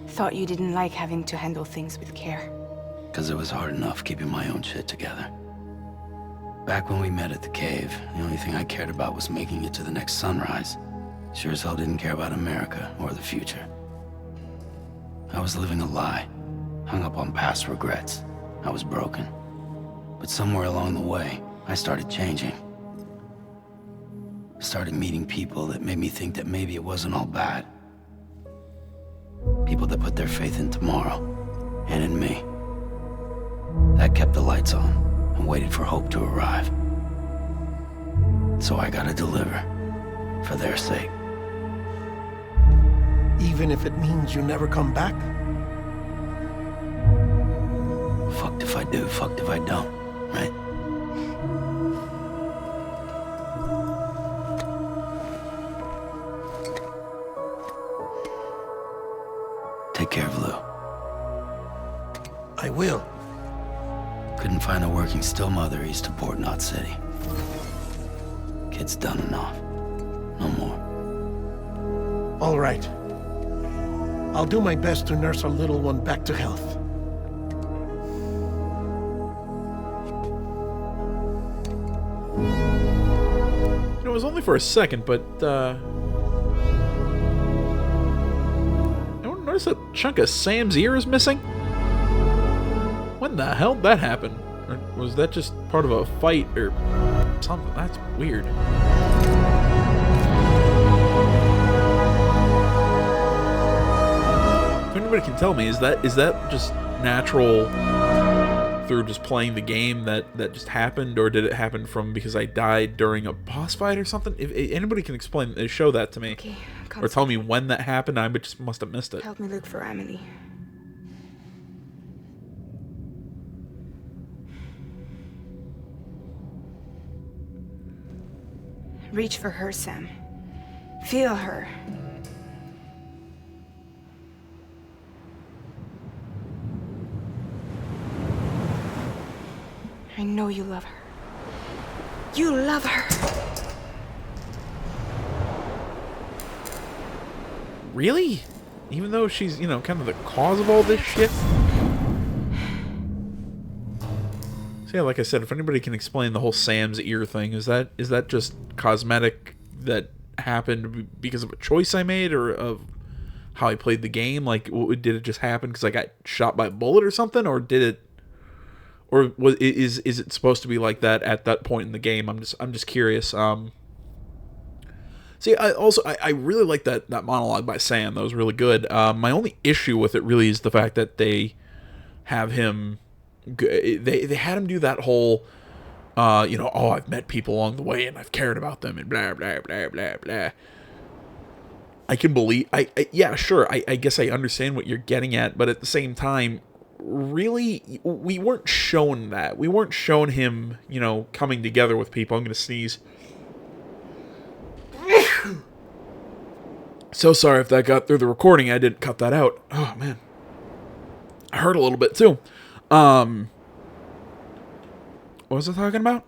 Thought you didn't like having to handle things with care. 'Cause it was hard enough keeping my own shit together. Back when we met at the cave, the only thing I cared about was making it to the next sunrise. Sure as hell didn't care about America or the future. I was living a lie, hung up on past regrets. I was broken. But somewhere along the way, I started changing. Started meeting people that made me think that maybe it wasn't all bad. People that put their faith in tomorrow, and in me. That kept the lights on, and waited for hope to arrive. So I gotta deliver, for their sake. Even if it means you never come back? Fucked if I do, fucked if I don't, right? Take care of Lou. I will. Couldn't find a working still mother east of Port Knot City. Kid's done enough. No more. All right. I'll do my best to nurse our little one back to health. It was only for a second, but anyone notice a chunk of Sam's ear is missing? When the hell did that happen? Or was that just part of a fight or something? That's weird. If anybody can tell me, is that just natural through just playing the game that just happened, or did it happen from because I died during a boss fight or something? If anybody can explain, show that to me, Okay, or tell me when that happened. I just must have missed it. help me look for Emily. Reach for her, Sam. Feel her. I know you love her. You love her. Really? Even though she's, you know, kind of the cause of all this shit? So yeah, like I said, if anybody can explain the whole Sam's ear thing, is that just cosmetic that happened because of a choice I made, or of how I played the game? Like, did it just happen because I got shot by a bullet or something, or did it, or is it supposed to be like that at that point in the game? I'm just curious. See, I really like that monologue by Sam. That was really good. My only issue with it really is the fact that they have him. They had him do that whole, you know, oh, I've met people along the way and I've cared about them and blah blah blah blah blah. I can believe, yeah, sure. I guess I understand what you're getting at, but at the same time, really, we weren't shown that. We weren't shown him, you know, coming together with people. I'm gonna sneeze. So sorry if that got through the recording. I didn't cut that out. Oh man, I hurt a little bit too. What was I talking about?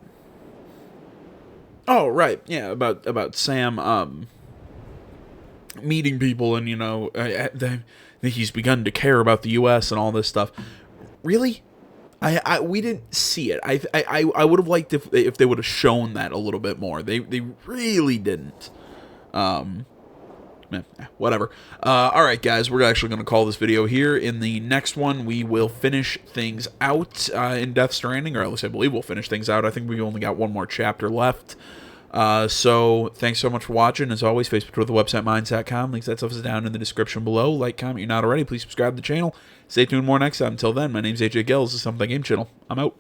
Oh, right. Yeah, about Sam, meeting people, and, you know, he's begun to care about the U.S. and all this stuff. Really? We didn't see it. I would have liked if they would have shown that a little bit more. They really didn't. Whatever. Alright, guys, we're actually going to call this video here. In the next one, we will finish things out in Death Stranding, or at least I believe we'll finish things out. I think we've only got one more chapter left. So, thanks so much for watching. As always, Facebook, Twitter, the website, minds.com. Links, that stuff is down in the description below. Like, comment, you're not already. Please subscribe to the channel. Stay tuned more next time. Until then, my name's AJ Gills. This is Something Game Channel. I'm out.